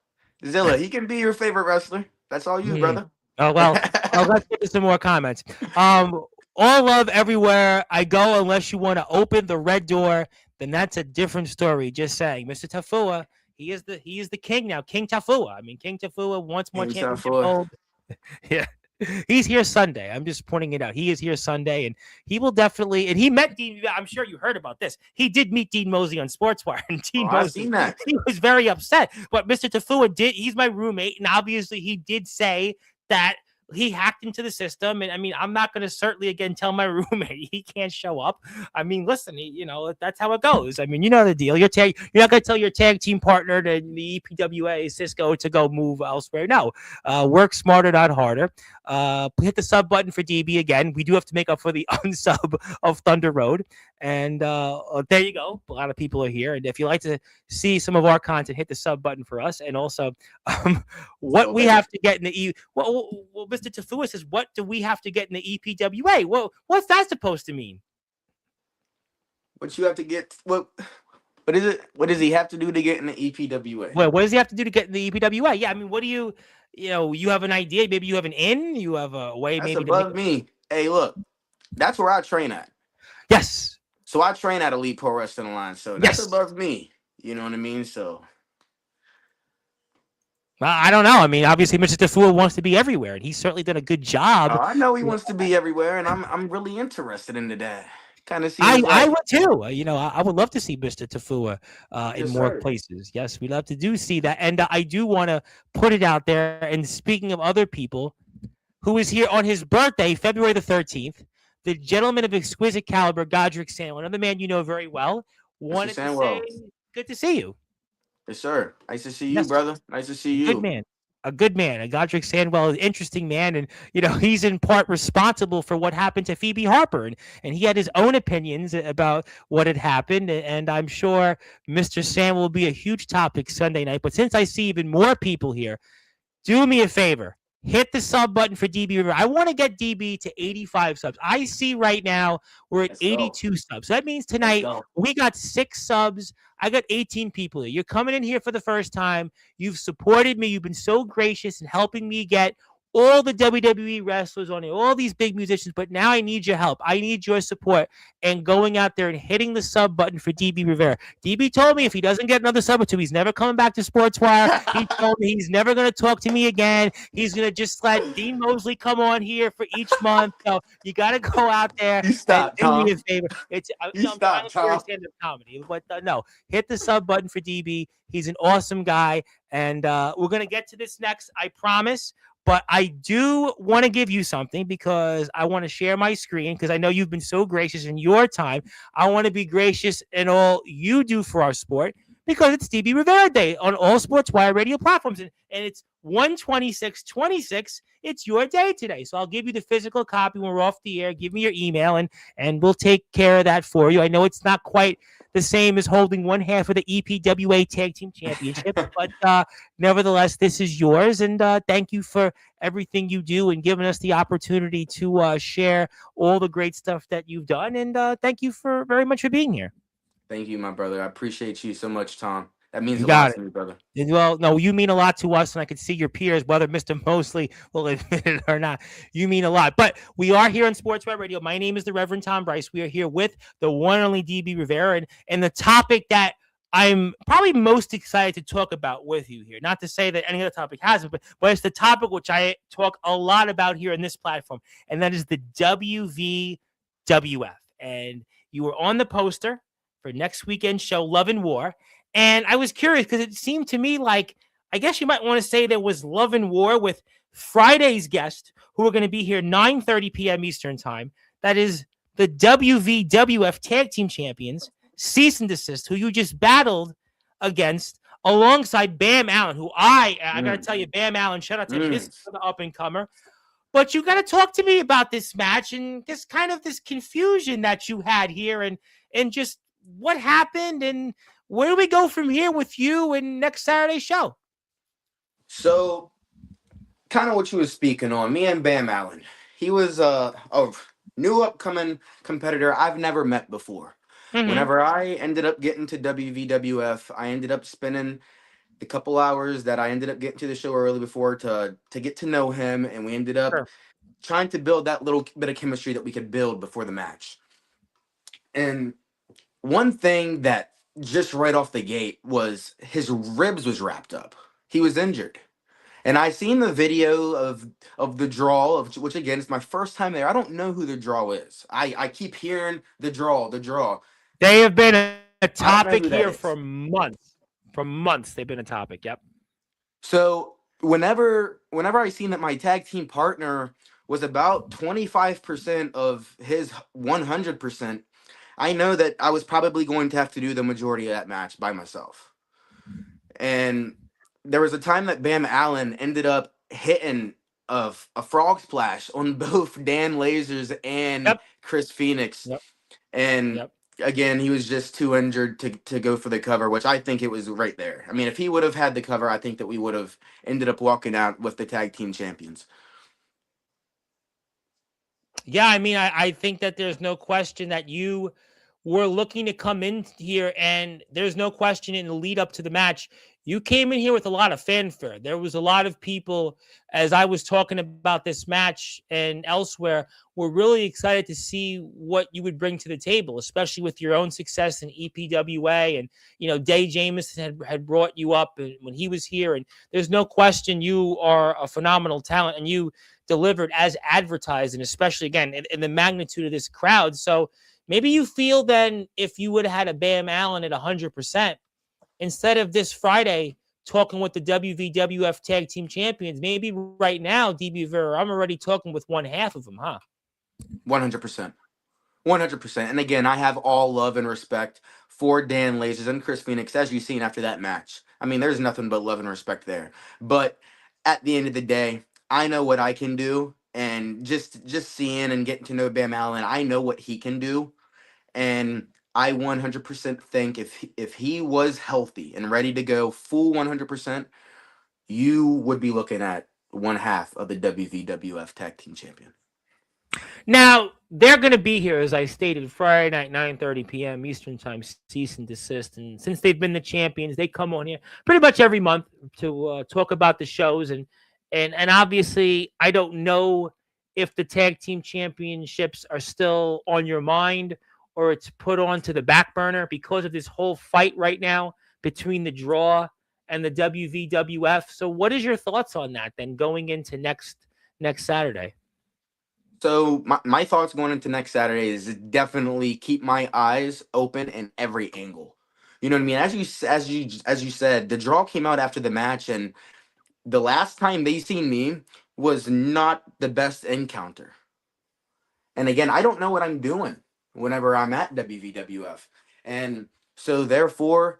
he can be your favorite wrestler. That's all you, brother. Oh, well, let's get to some more comments. All love everywhere I go unless you want to open the red door, then that's a different story. Just saying. Mr. Tafua, he is the king now. King Tafua. I mean, King Tafua wants more championship gold. Yeah. He's here Sunday. I'm just pointing it out. He is here Sunday, and he will definitely. And he met Dean. I'm sure you heard about this. He did meet Dean Mosley on Sportswire, and Dean Mosley. I've seen that. He was very upset. But Mr. Tafua did. He's my roommate, and obviously he did say that he hacked into the system. And I mean, I'm not going to certainly again tell my roommate he can't show up. I mean, listen, that's how it goes. I mean, you know the deal. You're not going to tell your tag team partner, the EPWA Cisco, to go move elsewhere. No, work smarter, not harder. Hit the sub button for DB again. We do have to make up for the unsub of Thunder Road. And there you go. A lot of people are here. And if you like to see some of our content, hit the sub button for us. And also, what we have to get in the well, Mr. Tafua says, what do we have to get in the EPWA? Well, what's that supposed to mean? What you have to get? What is it? What does he have to do to get in the EPWA? Well, what does he have to do to get in the EPWA? Yeah, I mean, what do you have an idea? Maybe you have an in. You have a way. That's maybe above me. Hey, look, that's where I train at. Yes. So I train at Elite Pro Wrestling Alliance. So that's above me. You know what I mean? So. I don't know. I mean, obviously, Mr. Tafua wants to be everywhere, and he's certainly done a good job. Oh, I know he wants to be everywhere, and I'm really interested in that. Kind of see. I would too. I would love to see Mr. Tafua in more places. Yes, we'd love to see that, and I do want to put it out there. And speaking of other people, who is here on his birthday, February the 13th, the gentleman of exquisite caliber, Godric Sandwell, another man you know very well, wanted to say, good to see you. Yes, sir. Nice to see you, brother. Nice to see you. Good man. A good man. A Godric Sandwell, an interesting man. And, he's in part responsible for what happened to Phoebe Harper. And he had his own opinions about what had happened. And I'm sure Mr. Sandwell will be a huge topic Sunday night. But since I see even more people here, do me a favor. Hit the sub button for DB Rivera. I want to get DB to 85 subs. I see right now we're at 82 subs. So that means tonight we got 6 subs. I got 18 people here. You're coming in here for the first time. You've supported me. You've been so gracious in helping me get all the WWE wrestlers on here, all these big musicians, but now I need your help. I need your support and going out there and hitting the sub button for DB Rivera. DB told me if he doesn't get another sub or two, he's never coming back to Sportswire. He told me he's never going to talk to me again. He's going to just let Dean Mosley come on here for each month. So you got to go out there and do me a favor. I'm trying to stand-up comedy, but no, hit the sub button for DB. He's an awesome guy, and we're going to get to this next, I promise. But I do want to give you something because I want to share my screen because I know you've been so gracious in your time. I want to be gracious in all you do for our sport because it's DB Rivera Day on all Sportswire radio platforms. And it's 1/26/26. It's your day today. So I'll give you the physical copy when we're off the air. Give me your email and we'll take care of that for you. I know it's not quite the same as holding one half of the EPWA Tag Team Championship, but nevertheless, this is yours. And thank you for everything you do and giving us the opportunity to share all the great stuff that you've done. And thank you very much for being here. Thank you, my brother. I appreciate you so much, Tom. That means a lot to me, brother. Well, no, you mean a lot to us, and I can see your peers, whether Mr. Mosley will admit it or not. You mean a lot. But we are here on Sportswire Radio. My name is the Reverend Tom Bryce. We are here with the one and only DB Rivera, and the topic that I'm probably most excited to talk about with you here. Not to say that any other topic hasn't, but it's the topic which I talk a lot about here in this platform, and that is the WVWF. And you were on the poster for next weekend's show, Love and War. And I was curious because it seemed to me like, I guess you might want to say there was Love and War with Friday's guest, who are going to be here 9:30 p.m. Eastern time. That is the WVWF Tag Team Champions, Cease and Desist, who you just battled against alongside Bam Allen, who I got to tell you, Bam Allen, shout out to him, this is the up-and-comer. But you got to talk to me about this match and this kind of this confusion that you had here and just what happened and where do we go from here with you and next Saturday's show? So, kind of what you were speaking on, me and Bam Allen. He was a new upcoming competitor I've never met before. Mm-hmm. Whenever I ended up getting to WVWF, I ended up spending the couple hours that I ended up getting to the show early before to get to know him, and we ended up trying to build that little bit of chemistry that we could build before the match. And one thing that just right off the gate was his ribs was wrapped up. He was injured. And I seen the video of the draw, which again is my first time there. I don't know who the draw is. I keep hearing the draw. They have been a topic here for months. For months, they've been a topic. Yep. So whenever I seen that my tag team partner was about 25% of his 100%, I know that I was probably going to have to do the majority of that match by myself. And there was a time that Bam Allen ended up hitting a frog splash on both Dan Lasers and Chris Phoenix. Yep. And again, he was just too injured to go for the cover, which I think it was right there. I mean, if he would have had the cover, I think that we would have ended up walking out with the tag team champions. Yeah, I mean, I think that there's no question that you were looking to come in here, and there's no question in the lead up to the match, you came in here with a lot of fanfare. There was a lot of people, as I was talking about this match and elsewhere, were really excited to see what you would bring to the table, especially with your own success in EPWA. And, you know, Day Jamison had brought you up when he was here. And there's no question you are a phenomenal talent, and you delivered as advertised, and especially, again, in the magnitude of this crowd. So maybe you feel then if you would have had a Bam Allen at 100%, instead of this Friday talking with the WVWF Tag Team Champions, maybe right now, DB Rivera, I'm already talking with one half of them, huh? 100%. 100%. And again, I have all love and respect for Dan Lasers and Chris Phoenix, as you've seen after that match. I mean, there's nothing but love and respect there. But at the end of the day, I know what I can do. And just seeing and getting to know Bam Allen, I know what he can do. And I 100% think if he was healthy and ready to go full 100%, you would be looking at one half of the WVWF Tag Team Champion. Now, they're going to be here, as I stated, Friday night, 9:30 p.m. Eastern Time, Cease and Desist. And since they've been the champions, they come on here pretty much every month to talk about the shows. And obviously, I don't know if the Tag Team Championships are still on your mind or it's put onto the back burner because of this whole fight right now between the draw and the WVWF. So what is your thoughts on that then going into next Saturday? So my thoughts going into next Saturday is definitely keep my eyes open in every angle. You know what I mean? As you said, the draw came out after the match, and the last time they seen me was not the best encounter. And again, I don't know what I'm doing whenever I'm at WVWF. And so therefore,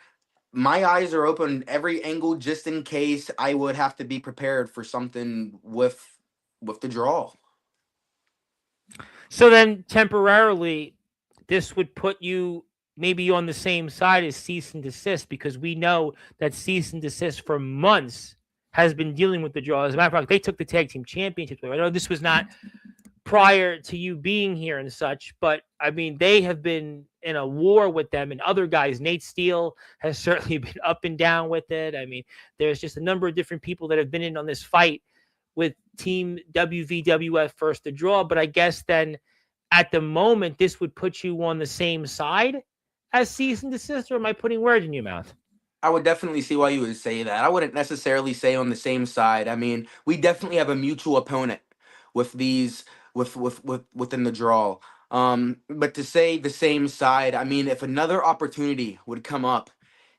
my eyes are open every angle just in case I would have to be prepared for something with the draw. So then temporarily, this would put you maybe on the same side as Cease and Desist, because we know that Cease and Desist for months has been dealing with the draw. As a matter of fact, they took the tag team championship. I know this was not prior to you being here and such, but I mean, they have been in a war with them and other guys. Nate Steele has certainly been up and down with it. I mean, there's just a number of different people that have been in on this fight with Team WVWF first the draw. But I guess then at the moment, this would put you on the same side has cease and desist, or am I putting words in your mouth? I would definitely see why you would say that. I wouldn't necessarily say on the same side. I mean, we definitely have a mutual opponent with these with within the draw. But to say the same side, I mean, if another opportunity would come up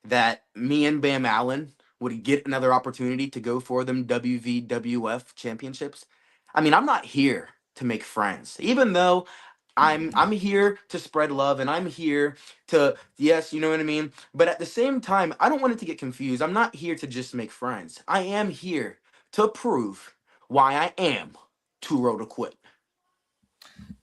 that me and Bam Allen would get another opportunity to go for them WVWF championships, I mean, I'm not here to make friends. Even though I'm here to spread love and I'm here to, yes, you know what I mean? But at the same time, I don't want it to get confused. I'm not here to just make friends. I am here to prove why I am too row to quit.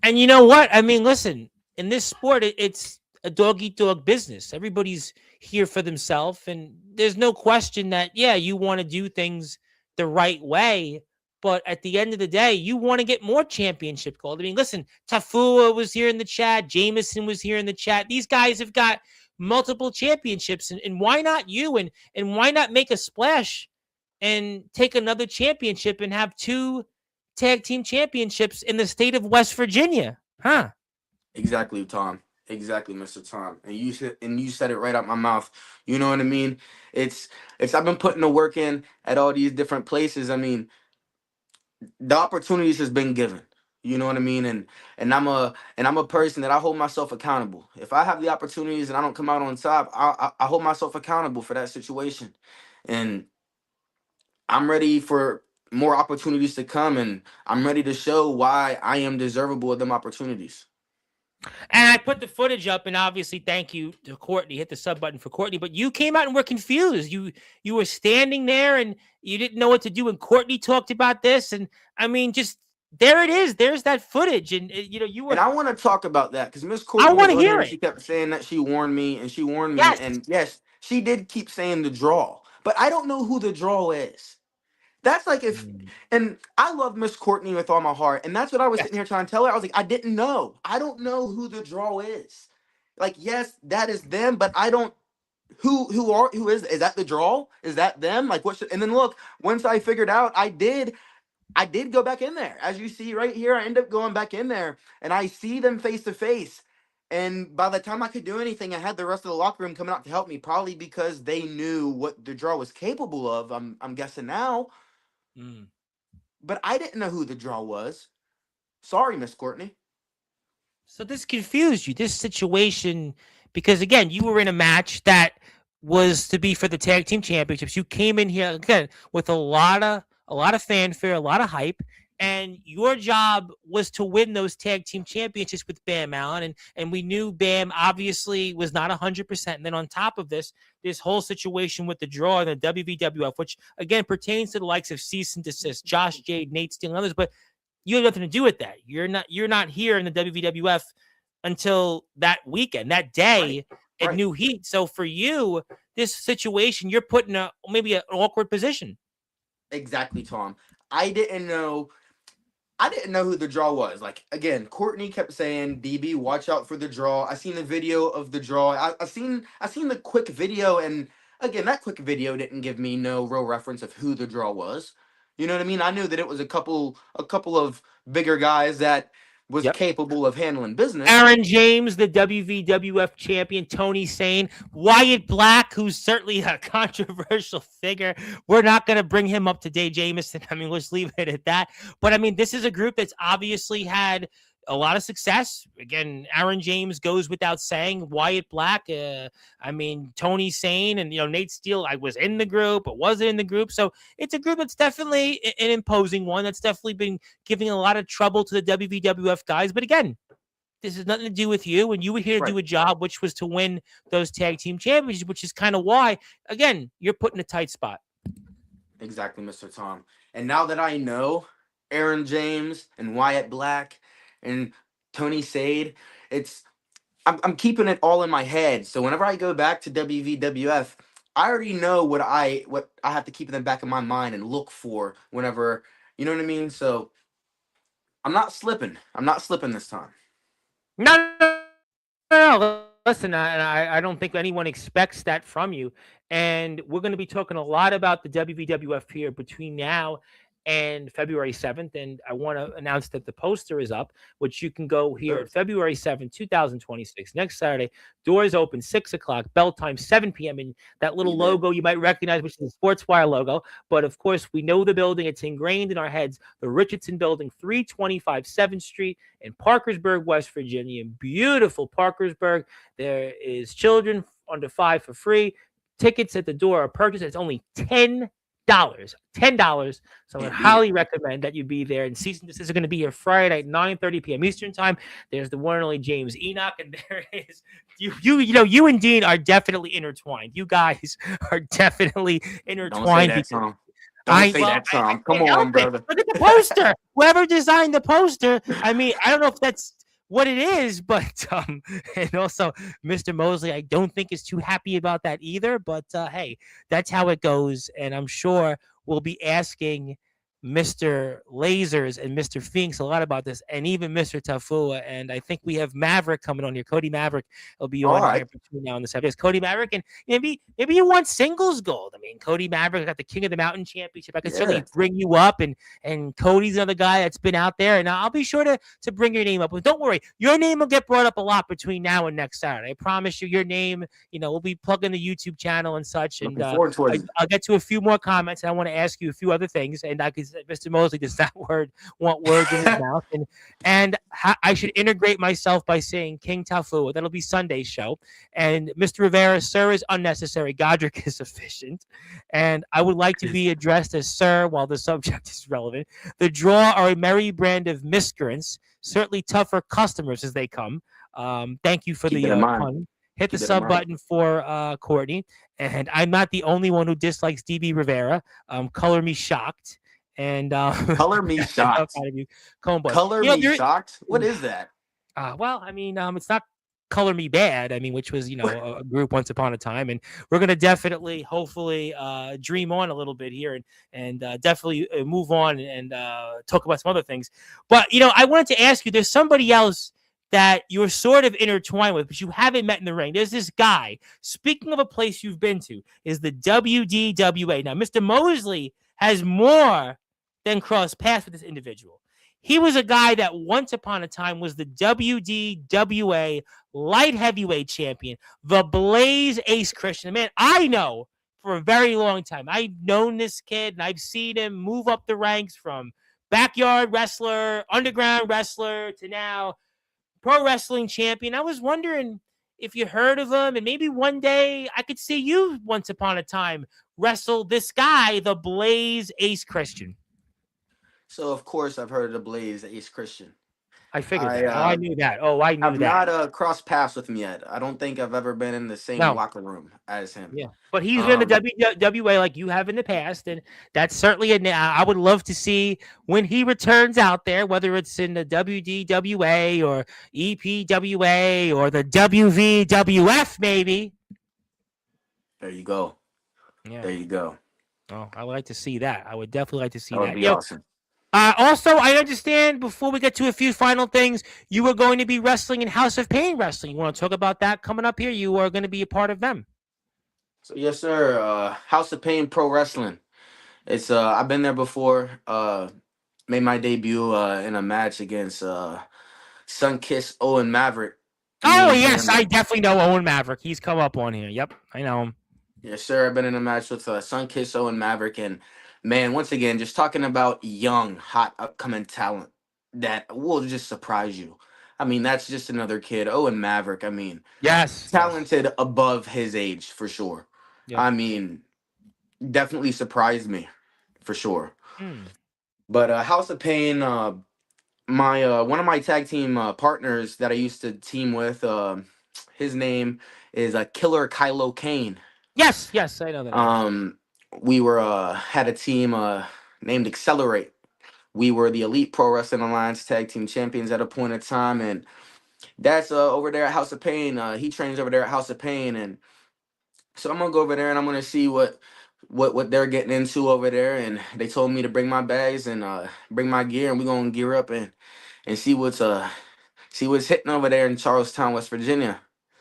And you know what? I mean, listen, in this sport, it's a dog eat dog business. Everybody's here for themselves, and there's no question that yeah, you want to do things the right way. But at the end of the day, you want to get more championship gold. I mean, listen, Tafua was here in the chat, Jameson was here in the chat. These guys have got multiple championships, and why not you? And why not make a splash and take another championship and have two tag team championships in the state of West Virginia? Huh? Exactly, Tom. Exactly, Mr. Tom. And you said it right out my mouth. You know what I mean? It's I've been putting the work in at all these different places. I mean, the opportunities has been given. You know what I mean? And I'm a person that I hold myself accountable. If I have the opportunities and I don't come out on top, I hold myself accountable for that situation. And I'm ready for more opportunities to come, and I'm ready to show why I am deservable of them opportunities. And I put the footage up, and obviously, thank you to Courtney. Hit the sub button for Courtney. But you came out and were confused. You were standing there and you didn't know what to do. And Courtney talked about this, and I mean, just there it is. There's that footage, and you know you And were. I want to talk about that because Miss I Courtney want was to on here hear and it. she kept saying that she warned me and she warned me. Yes. And yes, she did keep saying the draw, but I don't know who the draw is. That's like if, Mm. and I love Miss Courtney with all my heart. And that's what I was Yes. sitting here trying to tell her. I was like, I didn't know. I don't know who the draw is. Like, yes, that is them, but I don't. Who is that the draw? Is that them? Like what should, and then look, once I figured out I did go back in there. As you see right here, I end up going back in there and I see them face to face. And by the time I could do anything, I had the rest of the locker room coming out to help me, probably because they knew what the draw was capable of. I'm guessing now, Mm. but I didn't know who the draw was. Sorry, Miss Courtney. So this confused you, this situation, because again, you were in a match that was to be for the tag team championships. You came in here again with a lot of fanfare, a lot of hype, and your job was to win those tag team championships with Bam Allen. And we knew Bam obviously was not 100%. And then on top of this whole situation with the draw and the WVWF, which again pertains to the likes of Cease and Desist, Josh Jade, Nate Steele, and others, but you have nothing to do with that. You're not here in the WWF until that weekend, that Right. day at Right. New Heat. So for you, this situation, you're put in a maybe an awkward position. Exactly, Tom. I didn't know I didn't know who the draw was. Like again, Courtney kept saying, "DB, watch out for the draw." I seen the video of the draw. I seen the quick video, and again, that quick video didn't give me no real reference of who the draw was. You know what I mean? I knew that it was a couple of bigger guys that was Yep. capable of handling business. Aaron James, the WVWF champion, Tony Sane, Wyatt Black, who's certainly a controversial figure. We're not going to bring him up today, Jameson. I mean, let's leave it at that. But I mean, this is a group that's obviously had a lot of success. Again, Aaron James goes without saying. Wyatt Black, I mean, Tony Sane, and Nate Steele. I was in the group, but wasn't in the group. So it's a group that's definitely an imposing one. That's definitely been giving a lot of trouble to the WVWF guys. But again, this has nothing to do with you, and you were here to Right. do a job, which was to win those tag team championships, which is kind of why, again, you're put in a tight spot. Exactly, Mr. Tom. And now that I know Aaron James and Wyatt Black and Tony Sade, it's I'm keeping it all in my head. So whenever I go back to WVWF, I already know what I have to keep in the back of my mind and look for whenever, you know what I mean? So I'm not slipping. I'm not slipping this time. No, no. Listen, I don't think anyone expects that from you. And we're going to be talking a lot about the WVWF here between now and February 7th. And I want to announce that the poster is up, which you can go here Sure. at February 7th, 2026. Next Saturday, doors open 6 o'clock, bell time 7 p.m. And that little Be there. logo you might recognize, which is the Sportswire logo. But of course, we know the building. It's ingrained in our heads. The Richardson Building, 325 7th Street in Parkersburg, West Virginia. In beautiful Parkersburg. There is children under 5 for free. Tickets at the door are purchased. It's only $10. $10. So I would Can't beat it. highly recommend that you be there. And season this is going to be here Friday night, 9:30 p.m. Eastern time. There's the one and only James Enoch, and there is you and Dean are definitely intertwined. You guys are definitely Don't say intertwined that, because Tom. Don't say well, that, Tom. I Come can't help on, it. brother. Look at the poster. Whoever designed the poster, I mean, I don't know if that's what it is, but and also Mr. Mosley, I don't think is too happy about that either. But hey, that's how it goes, and I'm sure we'll be asking Mr. Lasers and Mr. Finks a lot about this, and even Mr. Tafua. And I think we have Maverick coming on here. Cody Maverick will be All on right. here between now and the 7th. Cody Maverick, and maybe you want singles gold. I mean, Cody Maverick got the King of the Mountain championship. I could Yeah. certainly bring you up, and Cody's another guy that's been out there, and I'll be sure to bring your name up. But don't worry, your name will get brought up a lot between now and next Saturday. I promise you, your name. We'll be plugging the YouTube channel and such, and Looking forward towards it. I'll get to a few more comments, and I want to ask you a few other things. And I could, Mr. Mosley does not want words in his mouth, and I should integrate myself by saying King Tafua. That'll be Sunday's show. And Mr. Rivera, sir is unnecessary. Godric is sufficient. And I would like to be addressed as sir while the subject is relevant. The draw are a merry brand of miscreants, certainly tougher customers as they come. Thank you for Keep it the in mind. pun. Hit the Keep it in sub mind. button for Courtney. And I'm not the only one who dislikes DB Rivera. Color me shocked. And Color me shocked. out of you, Combo. Color me shocked? What is that? Well, I mean, it's not Color Me Bad. I mean, which was a group once upon a time, and we're gonna definitely, hopefully, dream on a little bit here, and definitely move on and talk about some other things. But I wanted to ask you. There's somebody else that you're sort of intertwined with, but you haven't met in the ring. There's this guy. Speaking of a place you've been to, is the WDWA. Now, Mr. Mosley has more than crossed paths with this individual. He was a guy that once upon a time was the WDWA light heavyweight champion, the Blaze Ace Christian. Man, I know for a very long time. I've known this kid and I've seen him move up the ranks from backyard wrestler, underground wrestler to now pro wrestling champion. I was wondering if you heard of him, and maybe one day I could see you once upon a time wrestle this guy, the Blaze Ace Christian. So of course I've heard of the Blaze Ace Christian. I figured that. I knew that. I knew I've that. not crossed paths with him yet. I don't think I've ever been in the same No. locker room as him. Yeah, but he's been in the WWA like you have in the past, and that's certainly I would love to see when he returns out there, whether it's in the WDWA or EPWA or the WVWF, maybe. There you go. Yeah. There you go. Oh, I would like to see that. I would definitely like to see That that. would be awesome. Also, I understand before we get to a few final things, you are going to be wrestling in House of Pain Wrestling. You want to talk about that coming up here? You are going to be a part of them. So yes, sir. House of Pain Pro Wrestling. It's I've been there before. Made my debut in a match against Sunkiss Owen Maverick. Oh yes, I definitely know Owen Maverick. He's come up on here. Yep, I know him. Yes, sir. I've been in a match with Sunkiss Owen Maverick, and man, once again, just talking about young, hot, upcoming talent that will just surprise you. I mean, that's just another kid. Owen Maverick. I mean, yes, talented above his age for sure. Yep. I mean, definitely surprised me for sure. But House of Pain, my one of my tag team partners that I used to team with, his name is Killer Kylo Kane. Yes, I know that. We were had a team named Accelerate. We were the Elite Pro Wrestling Alliance tag team champions at a point in time, and that's over there at House of Pain. He trains over there at House of Pain, and so I'm gonna go over there and I'm gonna see what they're getting into over there. And they told me to bring my bags and bring my gear, and we're gonna gear up and see what's hitting over there in Charlestown, West Virginia.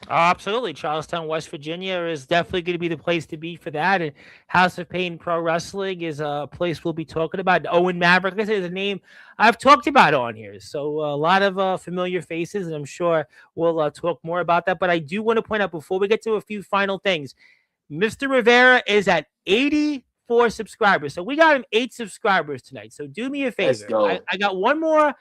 Oh, absolutely. Charlestown, West Virginia is definitely going to be the place to be for that. And House of Pain Pro Wrestling is a place we'll be talking about. Owen Maverick, like I said, is a name I've talked about on here. So a lot of familiar faces, and I'm sure we'll talk more about that. But I do want to point out before we get to a few final things, Mr. Rivera is at 84 subscribers. So we got him 8 subscribers tonight. So do me a Let's favor. go. I got one more.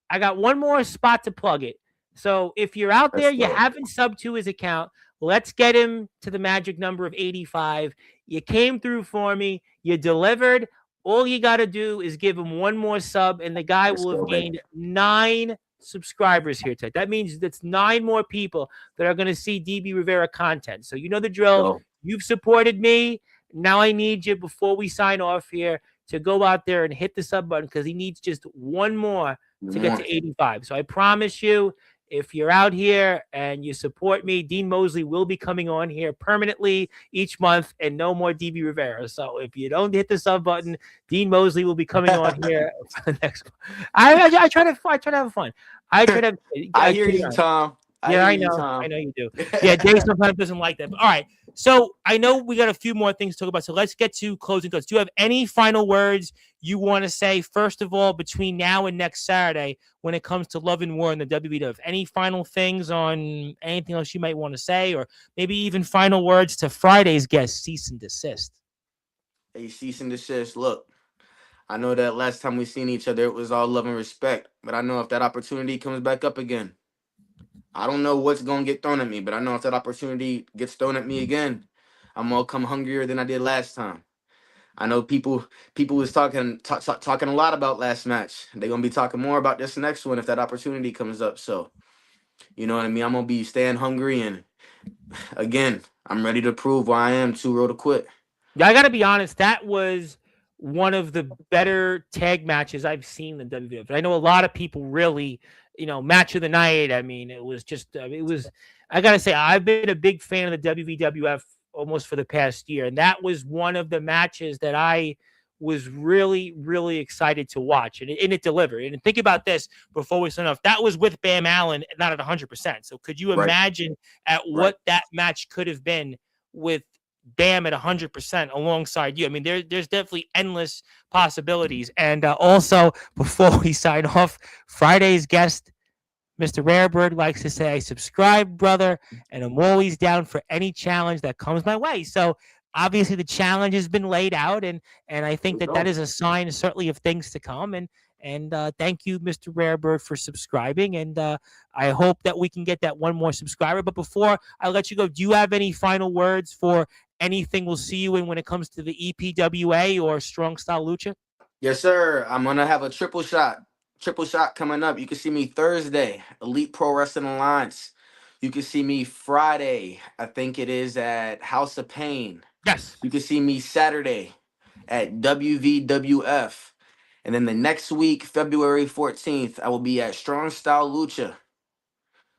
I got one more spot to plug it. So if you're out there, Let's you go. haven't subbed to his account, let's get him to the magic number of 85. You came through for me. You delivered. All you got to do is give him one more sub, and the guy Let's will have go, baby. gained 9 subscribers here tonight. That means that's 9 more people that are going to see DB Rivera content. So you know the drill. Go. You've supported me. Now I need you before we sign off here to go out there and hit the sub button because he needs just one more to get More. to 85. So I promise you, if you're out here and you support me, Dean Mosley will be coming on here permanently each month and no more DB Rivera. So if you don't hit the sub button, Dean Mosley will be coming on here for the next one. I try to have fun. I try to I hear you, Tom. Yeah, hear I you, know. Tom. I know you do. Yeah, Dave sometimes doesn't like that. But all right. So I know we got a few more things to talk about. So let's get to closing thoughts. Do you have any final words you want to say, first of all, between now and next Saturday when it comes to Love and War in the WWF? Any final things on anything else you might want to say, or maybe even final words to Friday's guest, Cease and Desist? Hey, cease and desist. Look, I know that last time we seen each other, it was all love and respect. But I know if that opportunity comes back up again, I don't know what's gonna get thrown at me. But I know if that opportunity gets thrown at me again, I'm gonna come hungrier than I did last time. I know people was talking a lot about last match. They're gonna be talking more about this next one if that opportunity comes up. So you know what I mean. I'm gonna be staying hungry, and again, I'm ready to prove why I am too real to quit. Yeah, I got to be honest. That was one of the better tag matches I've seen in WWF. I know a lot of people really, match of the night. I mean, it was just, it was. I got to say, I've been a big fan of the WWF almost for the past year, and that was one of the matches that I was really, really excited to watch, and it delivered. And think about this before we sign off. That was with Bam Allen, not at 100%. So could you Right, imagine at right. what that match could have been with Bam at 100% alongside you? I mean, there's definitely endless possibilities. And also, before we sign off, Friday's guest, Mr. Rarebird, likes to say, subscribe, brother, and I'm always down for any challenge that comes my way. So obviously the challenge has been laid out, and I think Let's that go. is a sign certainly of things to come. And thank you, Mr. Rarebird, for subscribing. And I hope that we can get that one more subscriber. But before I let you go, do you have any final words for anything we'll see you in when it comes to the EPWA or Strong Style Lucha? Yes, sir. I'm gonna have a triple shot. Triple shot coming up. You can see me Thursday, Elite Pro Wrestling Alliance. You can see me Friday. I think it is at House of Pain. Yes. You can see me Saturday at WVWF. And then the next week, February 14th, I will be at Strong Style Lucha.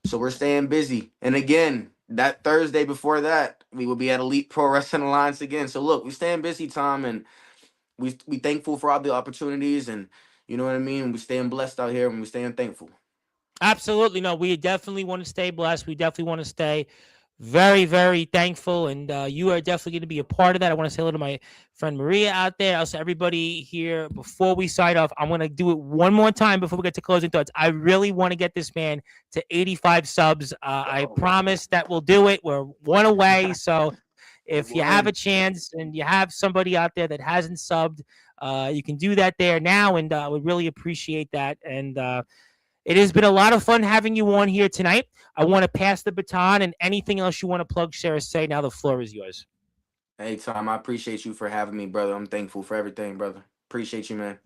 So we're staying busy. And again, that Thursday before that, we will be at Elite Pro Wrestling Alliance again. So look, we staying busy, Tom, and we thankful for all the opportunities, and you know what I mean. We staying blessed out here, and we staying thankful. Absolutely. No, we definitely want to stay blessed. We definitely want to stay very, very thankful. And you are definitely going to be a part of that. I want to say hello to my friend Maria out there. Also, everybody here, before we sign off, I'm going to do it one more time before we get to closing thoughts. I really want to get this man to 85 subs. I promise that we'll do it. We're one away. So if you have a chance and you have somebody out there that hasn't subbed, you can do that there now. And I would really appreciate that. And, it has been a lot of fun having you on here tonight. I want to pass the baton, and anything else you want to plug, Sarah, say. Now the floor is yours. Hey, Tom, I appreciate you for having me, brother. I'm thankful for everything, brother. Appreciate you, man.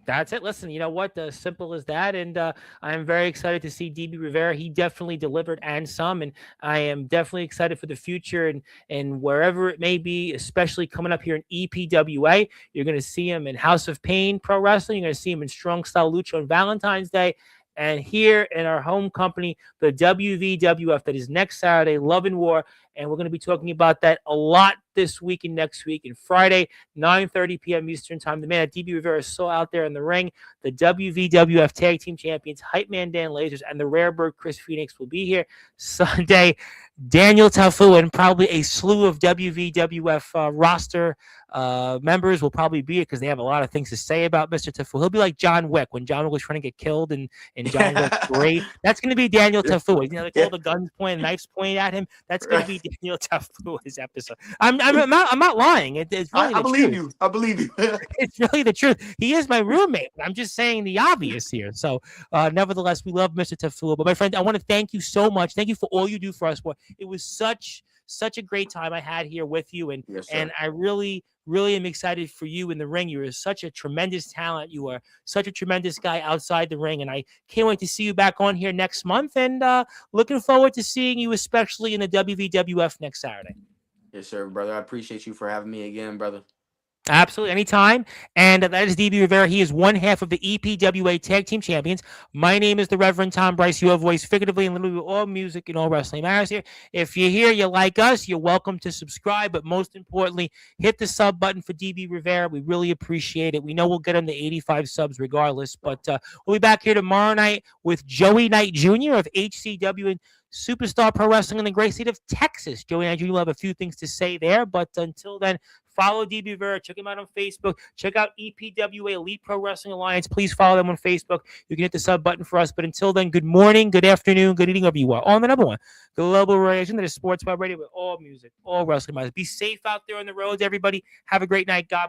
That's it. Listen, you know what? Simple as that. And I'm very excited to see DB Rivera. He definitely delivered and some. And I am definitely excited for the future and wherever it may be, especially coming up here in EPWA. You're going to see him in House of Pain Pro Wrestling. You're going to see him in Strong Style Lucha on Valentine's Day. And here in our home company, the WVWF, that is next Saturday, Love and War. And we're going to be talking about that a lot this week and next week. And Friday, 9:30 p.m. Eastern Time. The man at DB Rivera is still out there in the ring. The WVWF Tag Team Champions, Hype Man Dan Lasers, and the Rare Bird Chris Phoenix will be here Sunday. Daniel Tafu and probably a slew of WVWF roster members will probably be here because they have a lot of things to say about Mr. Tafu. He'll be like John Wick when John Wick was trying to get killed in John Wick 3. That's going to be Daniel Tafu. You know, like all the guns pointing, knives pointing at him. That's going to be Daniel Tafu his episode. I'm not lying. It's really I believe truth. you. I believe you. It's really the truth. He is my roommate. I'm just saying the obvious here. So, nevertheless, we love Mr. Tafu. But my friend, I want to thank you so much. Thank you for all you do for us. It was such a great time I had here with you, and Yes, and I really am excited for you in the ring. You are such a tremendous talent. You are such a tremendous guy outside the ring, and I can't wait to see you back on here next month. And looking forward to seeing you, especially in the WVWF next Saturday. Yes, sir, brother. I appreciate you for having me again, brother. Absolutely, anytime. And that is DB Rivera. He is one half of the EPWA Tag Team Champions. My name is the Reverend Tom Bryce. You have voice figuratively and literally all music and all wrestling matters here. If you're here, you like us, you're welcome to subscribe. But most importantly, hit the sub button for DB Rivera. We really appreciate it. We know we'll get him to 85 subs regardless. But we'll be back here tomorrow night with Joey Knight Jr. of HCW and Superstar Pro Wrestling in the great state of Texas. Joey Knight Jr. will have a few things to say there. But until then, follow DB Rivera. Check him out on Facebook. Check out EPWA, Elite Pro Wrestling Alliance. Please follow them on Facebook. You can hit the sub button for us. But until then, good morning, good afternoon, good evening, wherever you are. On the number one, global radio, that is Sportswire Radio with all music, all wrestling matters. Be safe out there on the roads, everybody. Have a great night. God